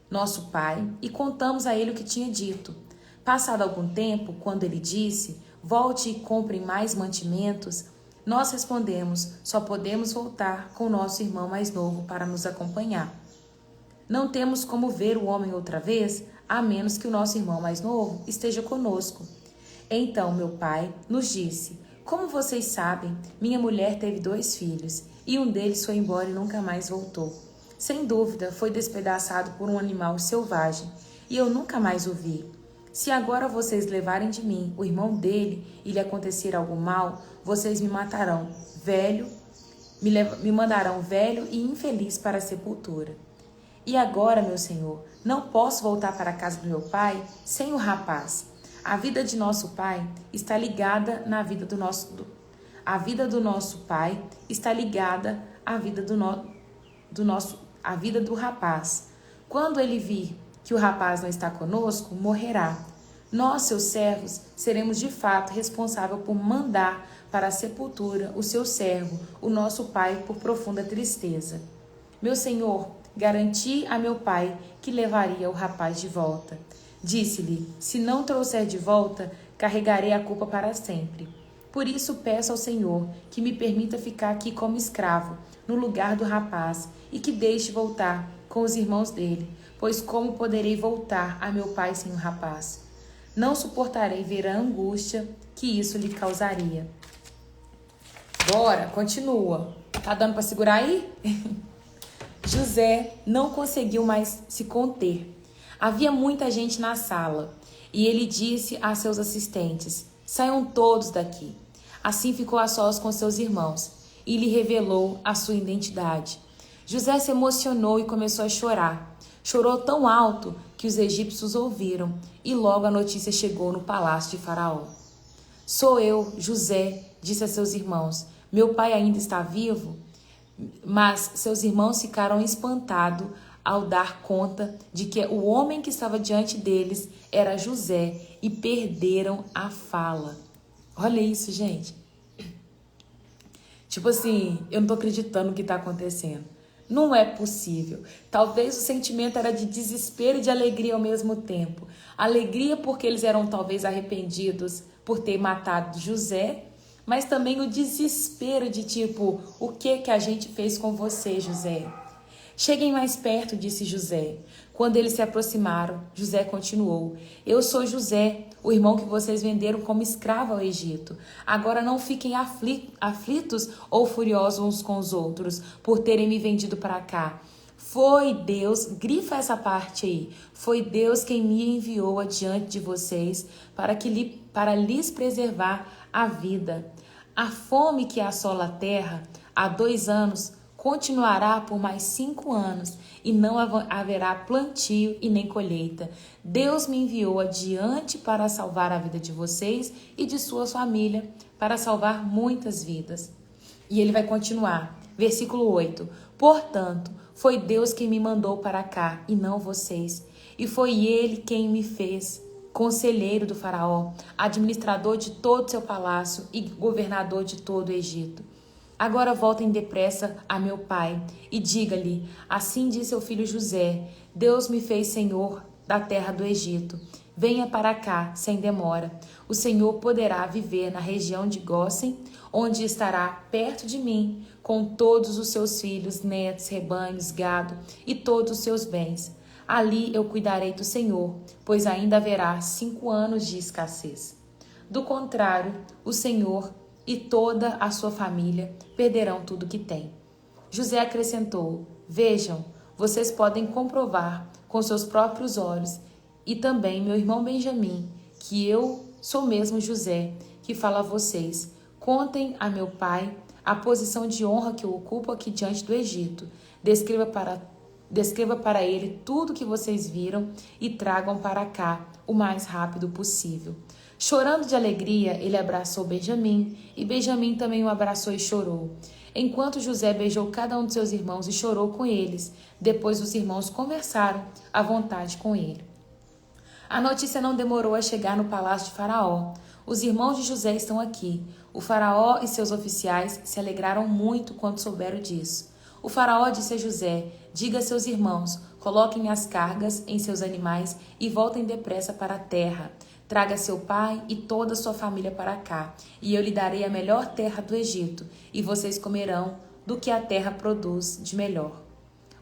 nosso pai, e contamos a ele o que tinha dito. Passado algum tempo, quando ele disse: volte e compre mais mantimentos, nós respondemos: só podemos voltar com o nosso irmão mais novo para nos acompanhar. Não temos como ver o homem outra vez, a menos que o nosso irmão mais novo esteja conosco. Então meu pai nos disse: como vocês sabem, minha mulher teve 2 filhos, e um deles foi embora e nunca mais voltou. Sem dúvida, foi despedaçado por um animal selvagem, e eu nunca mais o vi. Se agora vocês levarem de mim o irmão dele e lhe acontecer algo mal, vocês me matarão, me mandarão velho e infeliz para a sepultura. E agora, meu senhor, não posso voltar para a casa do meu pai sem o rapaz. A vida de nosso pai está ligada na vida do nosso... A vida do nosso pai está ligada à vida a vida do rapaz. Quando ele vir que o rapaz não está conosco, morrerá. Nós, seus servos, seremos de fato responsáveis por mandar para a sepultura o seu servo, o nosso pai, por profunda tristeza. Meu senhor, garanti a meu pai que levaria o rapaz de volta. Disse-lhe: se não trouxer de volta, carregarei a culpa para sempre. Por isso peço ao Senhor que me permita ficar aqui como escravo, no lugar do rapaz, e que deixe voltar com os irmãos dele, pois como poderei voltar a meu pai sem o rapaz? Não suportarei ver a angústia que isso lhe causaria. Bora, continua. Tá dando para segurar aí? José não conseguiu mais se conter. Havia muita gente na sala, e ele disse a seus assistentes: saiam todos daqui. Assim ficou a sós com seus irmãos, e lhe revelou a sua identidade. José se emocionou e começou a chorar. Chorou tão alto que os egípcios ouviram, e logo a notícia chegou no palácio de Faraó. Sou eu, José, disse a seus irmãos. Meu pai ainda está vivo? Mas seus irmãos ficaram espantados ao dar conta de que o homem que estava diante deles era José e perderam a fala. Olha isso, gente. Tipo assim, eu não tô acreditando no que tá acontecendo. Não é possível. Talvez o sentimento era de desespero e de alegria ao mesmo tempo. Alegria porque eles eram talvez arrependidos por ter matado José, mas também o desespero de tipo, o que a gente fez com você, José? Cheguem mais perto, disse José. Quando eles se aproximaram, José continuou: eu sou José, o irmão que vocês venderam como escravo ao Egito. Agora não fiquem aflitos ou furiosos uns com os outros por terem me vendido para cá. Foi Deus, grifa essa parte aí, foi Deus quem me enviou adiante de vocês para lhes preservar a vida. A fome que assola a terra há 2 anos continuará por mais 5 anos e não haverá plantio e nem colheita. Deus me enviou adiante para salvar a vida de vocês e de sua família, para salvar muitas vidas. E ele vai continuar. Versículo 8. Portanto, foi Deus quem me mandou para cá e não vocês. E foi ele quem me fez conselheiro do faraó, administrador de todo o seu palácio e governador de todo o Egito. Agora voltem depressa a meu pai e diga-lhe, assim diz seu filho José, Deus me fez senhor da terra do Egito. Venha para cá, sem demora. O Senhor poderá viver na região de Gósen, onde estará perto de mim, com todos os seus filhos, netos, rebanhos, gado e todos os seus bens. Ali eu cuidarei do Senhor, pois ainda haverá 5 anos de escassez. Do contrário, o Senhor e toda a sua família perderão tudo que têm. José acrescentou, vejam, vocês podem comprovar com seus próprios olhos e também meu irmão Benjamim, que eu sou mesmo José, que fala a vocês. Contem a meu pai a posição de honra que eu ocupo aqui diante do Egito. Descreva para ele tudo o que vocês viram e tragam para cá o mais rápido possível. Chorando de alegria, ele abraçou Benjamim, e Benjamim também o abraçou e chorou. Enquanto José beijou cada um de seus irmãos e chorou com eles, depois os irmãos conversaram à vontade com ele. A notícia não demorou a chegar no palácio de Faraó. Os irmãos de José estão aqui. O Faraó e seus oficiais se alegraram muito quando souberam disso. O Faraó disse a José, diga a seus irmãos, coloquem as cargas em seus animais e voltem depressa para a terra. Traga seu pai e toda a sua família para cá, e eu lhe darei a melhor terra do Egito, e vocês comerão do que a terra produz de melhor.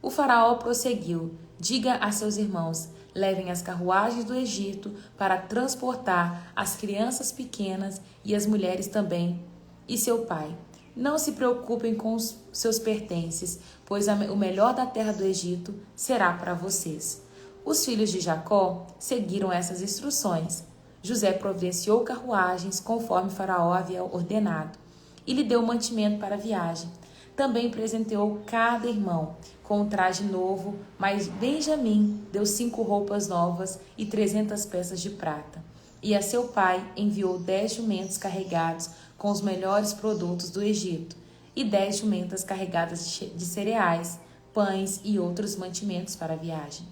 O faraó prosseguiu, diga a seus irmãos, levem as carruagens do Egito para transportar as crianças pequenas e as mulheres também, e seu pai. Não se preocupem com os seus pertences, pois o melhor da terra do Egito será para vocês. Os filhos de Jacó seguiram essas instruções. José providenciou carruagens conforme Faraó havia ordenado e lhe deu mantimento para a viagem. Também presenteou cada irmão com um traje novo, mas Benjamim deu 5 roupas novas e 300 peças de prata. E a seu pai enviou 10 jumentos carregados com os melhores produtos do Egito e 10 jumentas carregadas de cereais, pães e outros mantimentos para a viagem.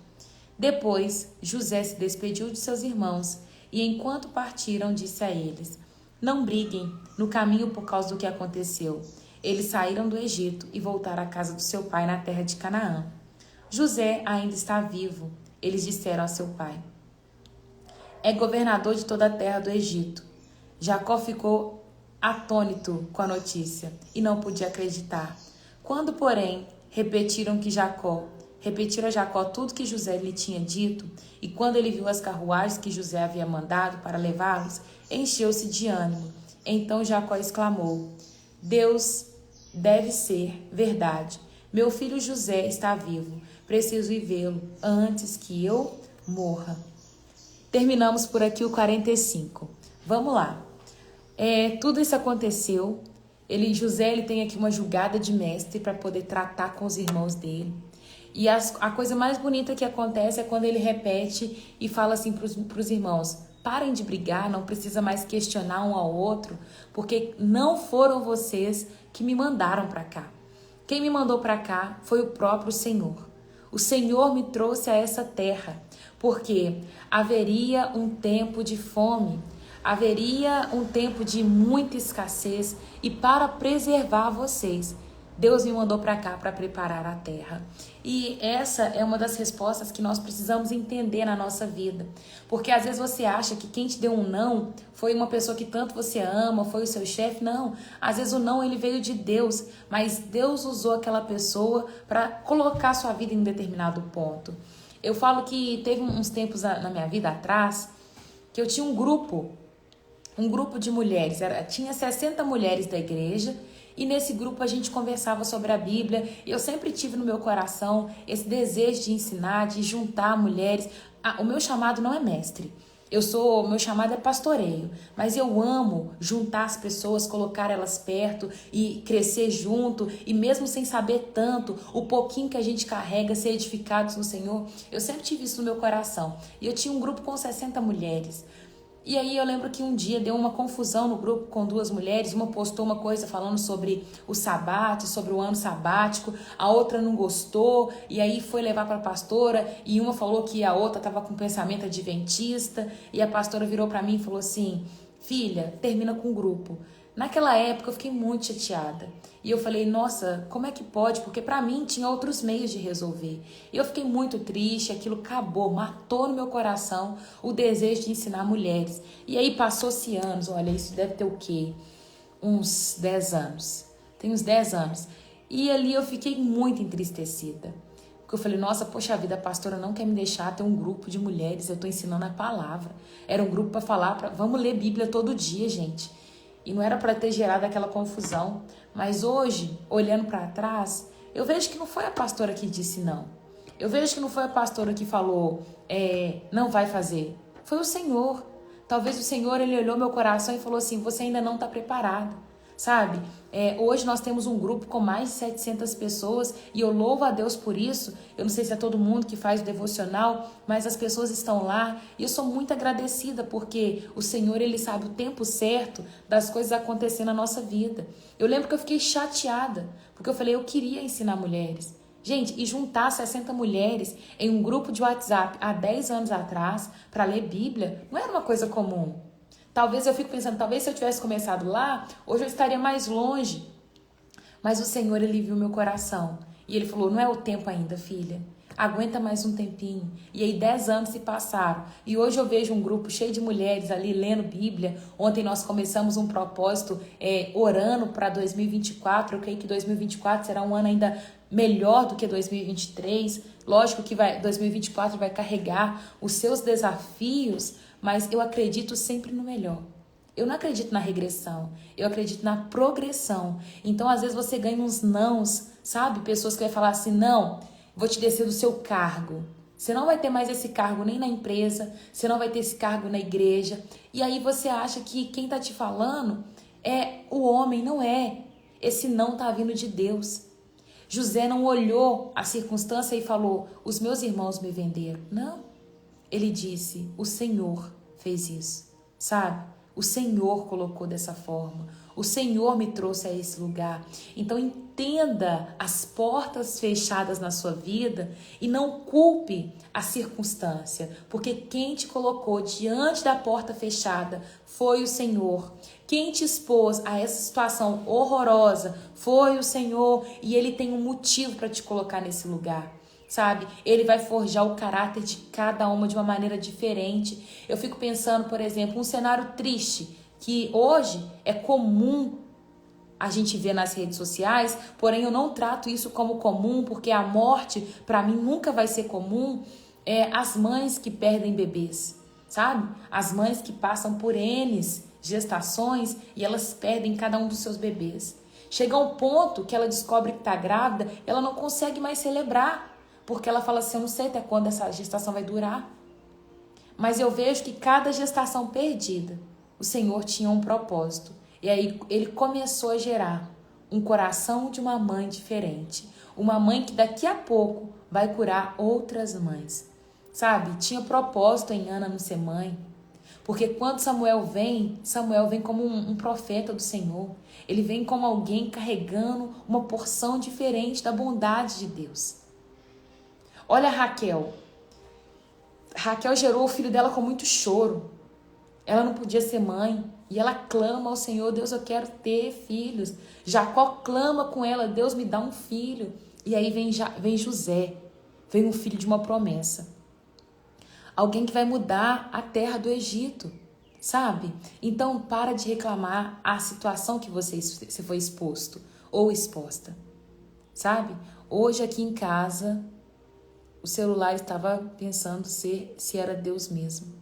Depois, José se despediu de seus irmãos e, enquanto partiram, disse a eles, não briguem no caminho por causa do que aconteceu. Eles saíram do Egito e voltaram à casa do seu pai na terra de Canaã. José ainda está vivo, eles disseram a seu pai. É governador de toda a terra do Egito. Jacó ficou atônito com a notícia e não podia acreditar. Quando, porém, repetiram a Jacó tudo que José lhe tinha dito, e quando ele viu as carruagens que José havia mandado para levá-los, encheu-se de ânimo. Então Jacó exclamou, Deus deve ser verdade. Meu filho José está vivo. Preciso ir vê-lo antes que eu morra. Terminamos por aqui o 45. Vamos lá. Tudo isso aconteceu. José tem aqui uma julgada de mestre para poder tratar com os irmãos dele. E a coisa mais bonita que acontece é quando ele repete e fala assim para os irmãos, parem de brigar, não precisa mais questionar um ao outro, porque não foram vocês que me mandaram para cá. Quem me mandou para cá foi o próprio Senhor. O Senhor me trouxe a essa terra, porque haveria um tempo de fome, haveria um tempo de muita escassez e para preservar vocês, Deus me mandou para cá para preparar a terra. E essa é uma das respostas que nós precisamos entender na nossa vida. Porque às vezes você acha que quem te deu um não foi uma pessoa que tanto você ama, foi o seu chefe. Não, às vezes o não ele veio de Deus, mas Deus usou aquela pessoa para colocar sua vida em um determinado ponto. Eu falo que teve uns tempos na minha vida atrás que eu tinha um grupo de mulheres, tinha 60 mulheres da igreja. E nesse grupo a gente conversava sobre a Bíblia. Eu sempre tive no meu coração esse desejo de ensinar, de juntar mulheres. O meu chamado não é mestre. Meu chamado é pastoreio. Mas eu amo juntar as pessoas, colocar elas perto e crescer junto. E mesmo sem saber tanto, o pouquinho que a gente carrega, ser edificados no Senhor. Eu sempre tive isso no meu coração. E eu tinha um grupo com 60 mulheres. E aí eu lembro que um dia deu uma confusão no grupo com duas mulheres, uma postou uma coisa falando sobre o sabate, sobre o ano sabático, a outra não gostou, e aí foi levar para a pastora, e uma falou que a outra estava com pensamento adventista, e a pastora virou para mim e falou assim: filha, termina com o grupo. Naquela época eu fiquei muito chateada. E eu falei, nossa, como é que pode? Porque para mim tinha outros meios de resolver. E eu fiquei muito triste, aquilo acabou, matou no meu coração o desejo de ensinar mulheres. E aí passou-se anos, olha, isso deve ter o quê? Uns 10 anos. Tem uns 10 anos. E ali eu fiquei muito entristecida. Porque eu falei, nossa, poxa vida, a pastora não quer me deixar ter um grupo de mulheres, eu tô ensinando a palavra. Era um grupo para falar, vamos ler Bíblia todo dia, gente. E não era para ter gerado aquela confusão. Mas hoje, olhando para trás, eu vejo que não foi a pastora que disse não. Eu vejo que não foi a pastora que falou, não vai fazer. Foi o Senhor. Talvez o Senhor, ele olhou meu coração e falou assim, você ainda não está preparada. Sabe? Hoje nós temos um grupo com mais de 700 pessoas e eu louvo a Deus por isso. Eu não sei se é todo mundo que faz o devocional, mas as pessoas estão lá e eu sou muito agradecida porque o Senhor, ele sabe o tempo certo das coisas acontecendo na nossa vida. Eu lembro que eu fiquei chateada porque eu falei, eu queria ensinar mulheres. Gente, e juntar 60 mulheres em um grupo de WhatsApp há 10 anos atrás para ler Bíblia não era uma coisa comum. Talvez eu fico pensando, talvez se eu tivesse começado lá, hoje eu estaria mais longe. Mas o Senhor, ele viu meu coração. E ele falou, não é o tempo ainda, filha. Aguenta mais um tempinho. E aí 10 anos se passaram. E hoje eu vejo um grupo cheio de mulheres ali lendo Bíblia. Ontem nós começamos um propósito orando para 2024. Eu creio que 2024 será um ano ainda melhor do que 2023. Lógico que 2024 vai carregar os seus desafios, mas eu acredito sempre no melhor. Eu não acredito na regressão, eu acredito na progressão. Então, às vezes, você ganha uns nãos, sabe? Pessoas que vão falar assim, não, vou te descer do seu cargo. Você não vai ter mais esse cargo nem na empresa, você não vai ter esse cargo na igreja. E aí você acha que quem tá te falando é o homem, não é. Esse não tá vindo de Deus. José não olhou a circunstância e falou, os meus irmãos me venderam. Não. Ele disse, o Senhor fez isso, sabe? O Senhor colocou dessa forma. O Senhor me trouxe a esse lugar. Então entenda as portas fechadas na sua vida e não culpe a circunstância, porque quem te colocou diante da porta fechada foi o Senhor. Quem te expôs a essa situação horrorosa foi o Senhor e Ele tem um motivo para te colocar nesse lugar. Sabe? Ele vai forjar o caráter de cada uma de uma maneira diferente. Eu fico pensando, por exemplo, um cenário triste que hoje é comum a gente ver nas redes sociais, porém eu não trato isso como comum, porque a morte para mim nunca vai ser comum. As mães que perdem bebês, sabe? As mães que passam por N gestações e elas perdem cada um dos seus bebês. Chega um ponto que ela descobre que está grávida, ela não consegue mais celebrar. Porque ela fala assim, eu não sei até quando essa gestação vai durar. Mas eu vejo que cada gestação perdida, o Senhor tinha um propósito. E aí ele começou a gerar um coração de uma mãe diferente. Uma mãe que daqui a pouco vai curar outras mães. Sabe? Tinha propósito em Ana não ser mãe. Porque quando Samuel vem como um profeta do Senhor. Ele vem como alguém carregando uma porção diferente da bondade de Deus. Olha a Raquel. Raquel gerou o filho dela com muito choro. Ela não podia ser mãe. E ela clama ao Senhor, Deus, eu quero ter filhos. Jacó clama com ela, Deus, me dá um filho. E aí vem José. Vem um filho de uma promessa. Alguém que vai mudar a terra do Egito. Sabe? Então, para de reclamar a situação que você foi exposto ou exposta. Sabe? Hoje aqui em casa, o celular estava pensando se era Deus mesmo.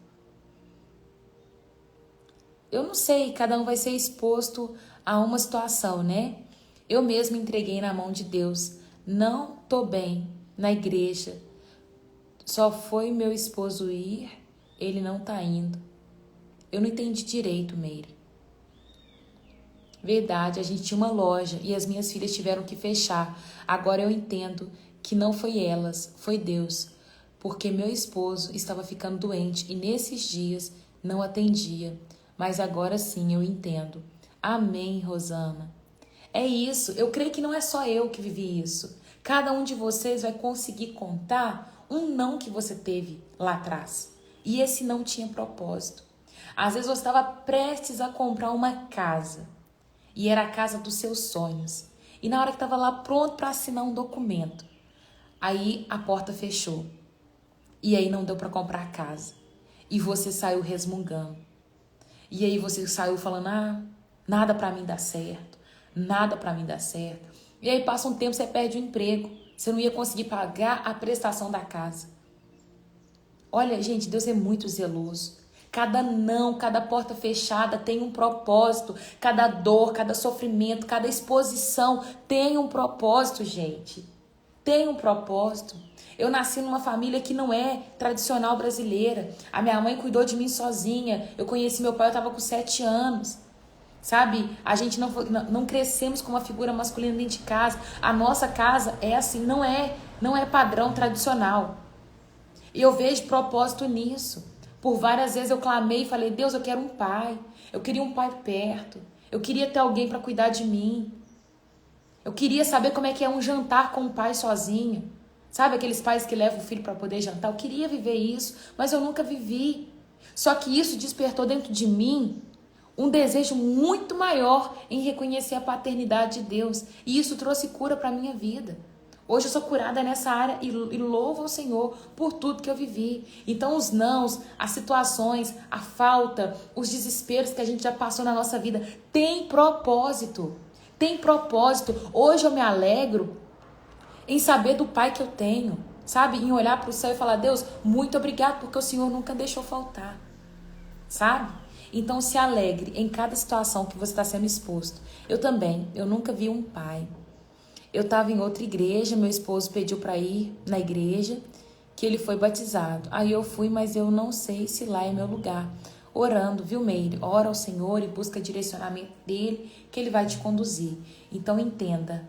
Eu não sei, cada um vai ser exposto a uma situação, né? Eu mesma entreguei na mão de Deus. Não tô bem na igreja. Só foi meu esposo ir, ele não tá indo. Eu não entendi direito, Meire. Verdade, a gente tinha uma loja e as minhas filhas tiveram que fechar. Agora eu entendo que não foi elas, foi Deus, porque meu esposo estava ficando doente e nesses dias não atendia, mas agora sim eu entendo. Amém, Rosana. É isso, eu creio que não é só eu que vivi isso. Cada um de vocês vai conseguir contar um não que você teve lá atrás. E esse não tinha propósito. Às vezes você estava prestes a comprar uma casa. E era a casa dos seus sonhos. E na hora que estava lá pronto para assinar um documento, aí a porta fechou. E aí não deu para comprar a casa. E você saiu resmungando. E aí você saiu falando, nada para mim dá certo. Nada para mim dá certo. E aí passa um tempo, você perde o emprego. Você não ia conseguir pagar a prestação da casa. Olha, gente, Deus é muito zeloso. Cada não, cada porta fechada tem um propósito. Cada dor, cada sofrimento, cada exposição tem um propósito, gente. Tem um propósito. Eu nasci numa família que não é tradicional brasileira. A minha mãe cuidou de mim sozinha. Eu conheci meu pai, eu estava com 7 anos. Sabe? A gente não crescemos com uma figura masculina dentro de casa. A nossa casa é assim, não é padrão tradicional. E eu vejo propósito nisso. Por várias vezes eu clamei e falei, Deus, eu quero um pai. Eu queria um pai perto. Eu queria ter alguém para cuidar de mim. Eu queria saber como é que é um jantar com um pai sozinho. Sabe aqueles pais que levam o filho para poder jantar? Eu queria viver isso, mas eu nunca vivi. Só que isso despertou dentro de mim um desejo muito maior em reconhecer a paternidade de Deus. E isso trouxe cura para a minha vida. Hoje eu sou curada nessa área e louvo ao Senhor por tudo que eu vivi. Então os nãos, as situações, a falta, os desesperos que a gente já passou na nossa vida tem propósito. Tem propósito. Hoje eu me alegro em saber do Pai que eu tenho. Sabe? Em olhar para o céu e falar, Deus, muito obrigado porque o Senhor nunca deixou faltar. Sabe? Então se alegre em cada situação que você está sendo exposto. Eu nunca vi um pai. Eu estava em outra igreja, meu esposo pediu para ir na igreja, que ele foi batizado. Aí eu fui, mas eu não sei se lá é meu lugar. Orando, viu, Meire? Ora ao Senhor e busca direcionamento dele, que ele vai te conduzir. Então entenda,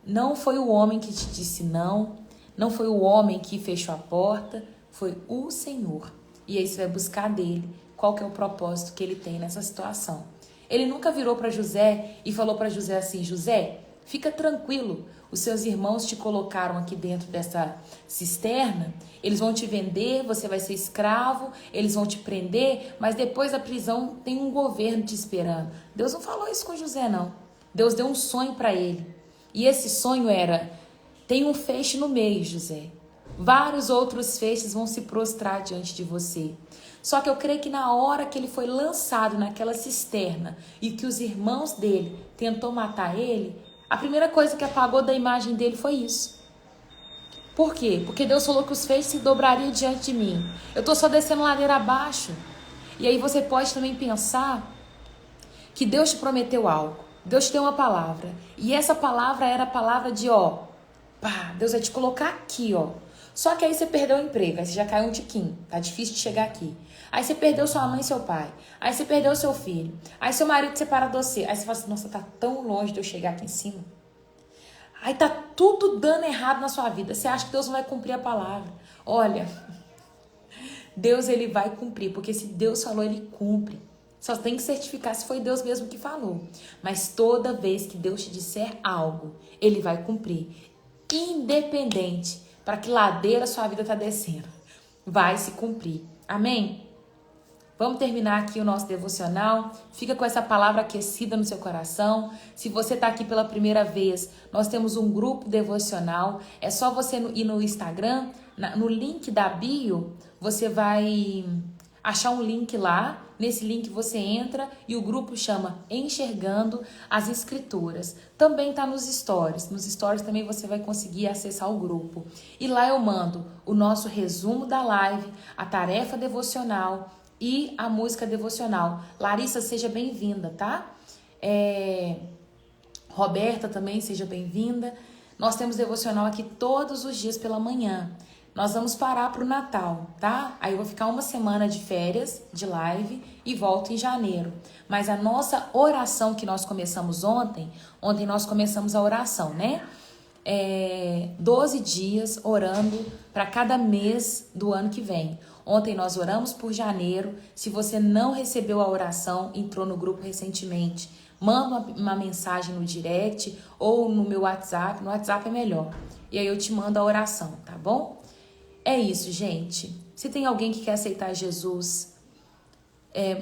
não foi o homem que te disse não, não foi o homem que fechou a porta, foi o Senhor. E aí você vai buscar dele qual que é o propósito que ele tem nessa situação. Ele nunca virou para José e falou para José assim, José, fica tranquilo, os seus irmãos te colocaram aqui dentro dessa cisterna, eles vão te vender, você vai ser escravo, eles vão te prender, mas depois da prisão tem um governo te esperando. Deus não falou isso com José, não. Deus deu um sonho para ele. E esse sonho era, tem um feixe no meio, José. Vários outros feixes vão se prostrar diante de você. Só que eu creio que na hora que ele foi lançado naquela cisterna e que os irmãos dele tentou matar ele, a primeira coisa que apagou da imagem dele foi isso. Por quê? Porque Deus falou que os feixes se dobrariam diante de mim. Eu estou só descendo ladeira abaixo. E aí você pode também pensar que Deus te prometeu algo. Deus te deu uma palavra. E essa palavra era a palavra de Deus vai te colocar aqui, Só que aí você perdeu o emprego, aí você já caiu um tiquinho, tá difícil de chegar aqui. Aí você perdeu sua mãe e seu pai, aí você perdeu seu filho, aí seu marido separa de você, aí você fala assim, nossa, tá tão longe de eu chegar aqui em cima. Aí tá tudo dando errado na sua vida, você acha que Deus não vai cumprir a palavra. Olha, Deus ele vai cumprir, porque se Deus falou, ele cumpre. Só tem que certificar se foi Deus mesmo que falou. Mas toda vez que Deus te disser algo, ele vai cumprir. Independente para que ladeira sua vida está descendo, vai se cumprir. Amém? Vamos terminar aqui o nosso devocional. Fica com essa palavra aquecida no seu coração. Se você está aqui pela primeira vez, nós temos um grupo devocional. É só você ir no Instagram, no link da bio, você vai achar um link lá. Nesse link você entra e o grupo chama Enxergando as Escrituras. Também está nos stories. Nos stories também você vai conseguir acessar o grupo. E lá eu mando o nosso resumo da live, a tarefa devocional e a música devocional. Larissa, seja bem-vinda, tá? Roberta também, seja bem-vinda. Nós temos devocional aqui todos os dias pela manhã. Nós vamos parar para o Natal, tá? Aí eu vou ficar uma semana de férias, de live, e volto em janeiro. Mas a nossa oração que nós começamos ontem nós começamos a oração, né? 12 dias orando para cada mês do ano que vem. Ontem nós oramos por janeiro. Se você não recebeu a oração, entrou no grupo recentemente, manda uma mensagem no direct ou no meu WhatsApp. No WhatsApp é melhor. E aí eu te mando a oração, tá bom? É isso, gente. Se tem alguém que quer aceitar Jesus,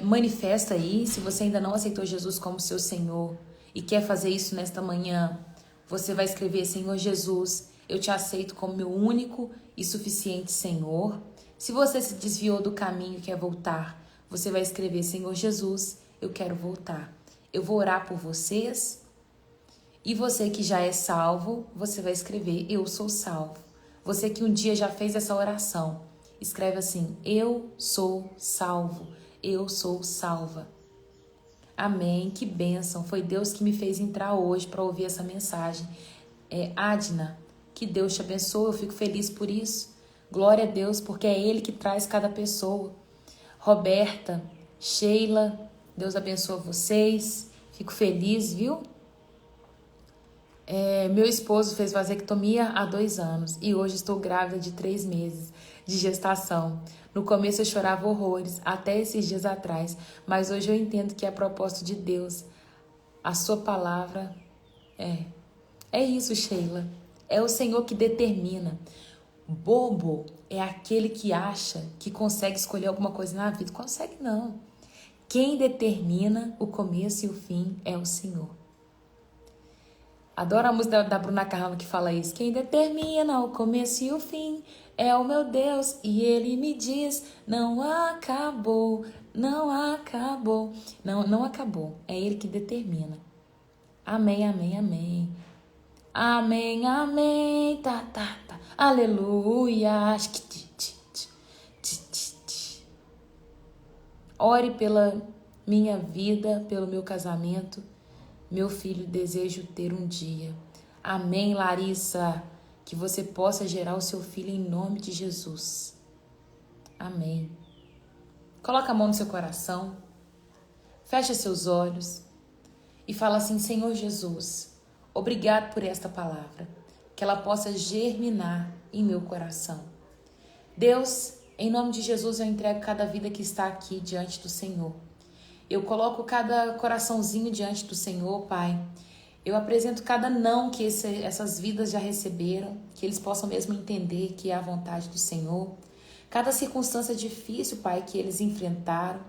manifesta aí. Se você ainda não aceitou Jesus como seu Senhor e quer fazer isso nesta manhã, você vai escrever: Senhor Jesus, eu te aceito como meu único e suficiente Senhor. Se você se desviou do caminho e quer voltar, você vai escrever: Senhor Jesus, eu quero voltar. Eu vou orar por vocês. E você que já é salvo, você vai escrever: eu sou salvo. Você que um dia já fez essa oração, escreve assim: eu sou salvo, eu sou salva. Amém, que bênção. Foi Deus que me fez entrar hoje para ouvir essa mensagem. Adna, que Deus te abençoe, eu fico feliz por isso. Glória a Deus, porque é Ele que traz cada pessoa. Roberta, Sheila, Deus abençoe vocês. Fico feliz, viu? Meu esposo fez vasectomia há 2 anos e hoje estou grávida de 3 meses de gestação. No começo eu chorava horrores, até esses dias atrás, mas hoje eu entendo que é propósito de Deus. A sua palavra é isso, Sheila. É o Senhor que determina. Bobo é aquele que acha que consegue escolher alguma coisa na vida. Consegue não. Quem determina o começo e o fim é o Senhor. Adoro a música da Bruna Carrano que fala isso. Quem determina o começo e o fim é o meu Deus. E Ele me diz: não acabou, não acabou. Não acabou. É Ele que determina. Amém, amém, amém. Amém, amém. Tá. Aleluia. Ore pela minha vida, pelo meu casamento. Meu filho, desejo ter um dia. Amém, Larissa. Que você possa gerar o seu filho em nome de Jesus. Amém. Coloca a mão no seu coração. Fecha seus olhos. E fala assim: Senhor Jesus, obrigado por esta palavra. Que ela possa germinar em meu coração. Deus, em nome de Jesus, eu entrego cada vida que está aqui diante do Senhor. Eu coloco cada coraçãozinho diante do Senhor, Pai. Eu apresento cada não que essas vidas já receberam, que eles possam mesmo entender que é a vontade do Senhor. Cada circunstância difícil, Pai, que eles enfrentaram,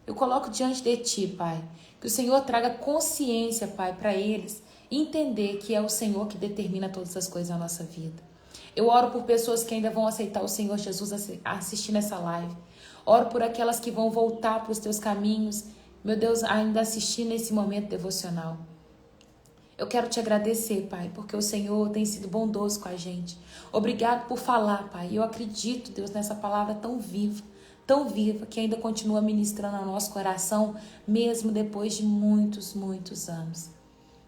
eu coloco diante de Ti, Pai. Que o Senhor traga consciência, Pai, para eles entender que é o Senhor que determina todas as coisas na nossa vida. Eu oro por pessoas que ainda vão aceitar o Senhor Jesus assistindo essa live. Oro por aquelas que vão voltar para os Teus caminhos, meu Deus, ainda assistir nesse momento devocional. Eu quero Te agradecer, Pai, porque o Senhor tem sido bondoso com a gente. Obrigado por falar, Pai. Eu acredito, Deus, nessa palavra tão viva, que ainda continua ministrando ao nosso coração, mesmo depois de muitos, muitos anos.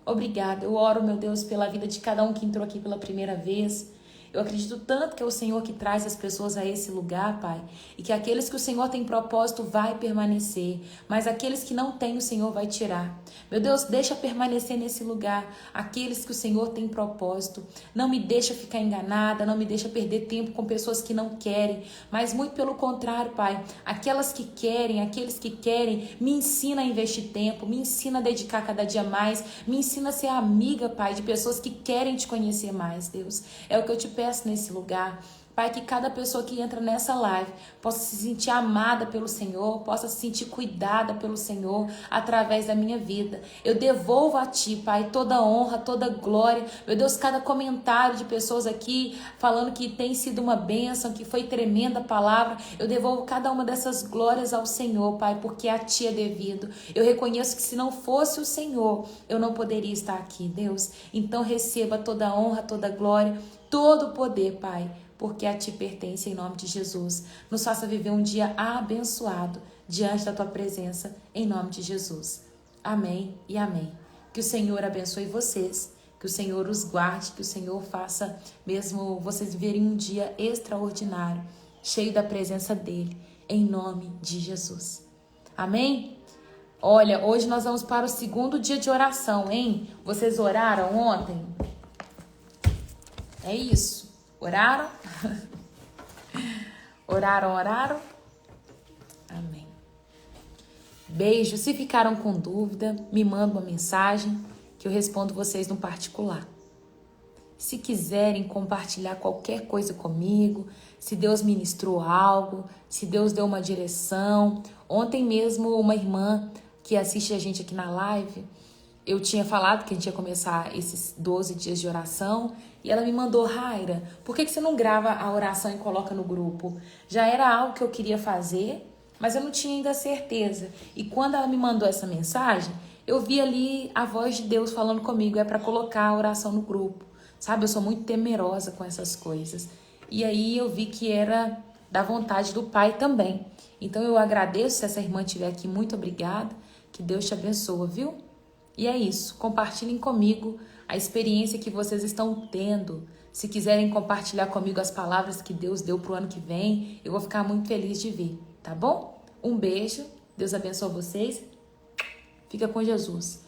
Obrigada. Eu oro, meu Deus, pela vida de cada um que entrou aqui pela primeira vez. Eu acredito tanto que é o Senhor que traz as pessoas a esse lugar, Pai, e que aqueles que o Senhor tem propósito vai permanecer, mas aqueles que não têm, o Senhor vai tirar. Meu Deus, deixa permanecer nesse lugar aqueles que o Senhor tem propósito. Não me deixa ficar enganada, não me deixa perder tempo com pessoas que não querem, mas muito pelo contrário, Pai, aqueles que querem, me ensina a investir tempo, me ensina a dedicar cada dia mais, me ensina a ser amiga, Pai, de pessoas que querem Te conhecer mais, Deus. É o que eu Te peço nesse lugar. Pai, que cada pessoa que entra nessa live possa se sentir amada pelo Senhor, possa se sentir cuidada pelo Senhor através da minha vida. Eu devolvo a Ti, Pai, toda honra, toda glória. Meu Deus, cada comentário de pessoas aqui falando que tem sido uma bênção, que foi tremenda a palavra, eu devolvo cada uma dessas glórias ao Senhor, Pai, porque a Ti é devido. Eu reconheço que se não fosse o Senhor, eu não poderia estar aqui, Deus. Então receba toda a honra, toda a glória, todo o poder, Pai, porque a Ti pertence em nome de Jesus. Nos faça viver um dia abençoado diante da Tua presença, em nome de Jesus. Amém e amém. Que o Senhor abençoe vocês, que o Senhor os guarde, que o Senhor faça mesmo vocês viverem um dia extraordinário, cheio da presença dEle, em nome de Jesus. Amém? Olha, hoje nós vamos para o 2º dia de oração, hein? Vocês oraram ontem? É isso. Oraram? Oraram? Beijo. Se ficaram com dúvida, me mandam uma mensagem que eu respondo vocês no particular. Se quiserem compartilhar qualquer coisa comigo, se Deus ministrou algo, se Deus deu uma direção. Ontem mesmo uma irmã que assiste a gente aqui na live, eu tinha falado que a gente ia começar esses 12 dias de oração e ela me mandou: Raira, por que você não grava a oração e coloca no grupo? Já era algo que eu queria fazer, mas eu não tinha ainda certeza. E quando ela me mandou essa mensagem, eu vi ali a voz de Deus falando comigo, é para colocar a oração no grupo. Sabe, eu sou muito temerosa com essas coisas. E aí eu vi que era da vontade do Pai também. Então eu agradeço se essa irmã estiver aqui, muito obrigada. Que Deus te abençoe, viu? E é isso, compartilhem comigo a experiência que vocês estão tendo. Se quiserem compartilhar comigo as palavras que Deus deu pro ano que vem, eu vou ficar muito feliz de ver, tá bom? Um beijo, Deus abençoe vocês. Fica com Jesus.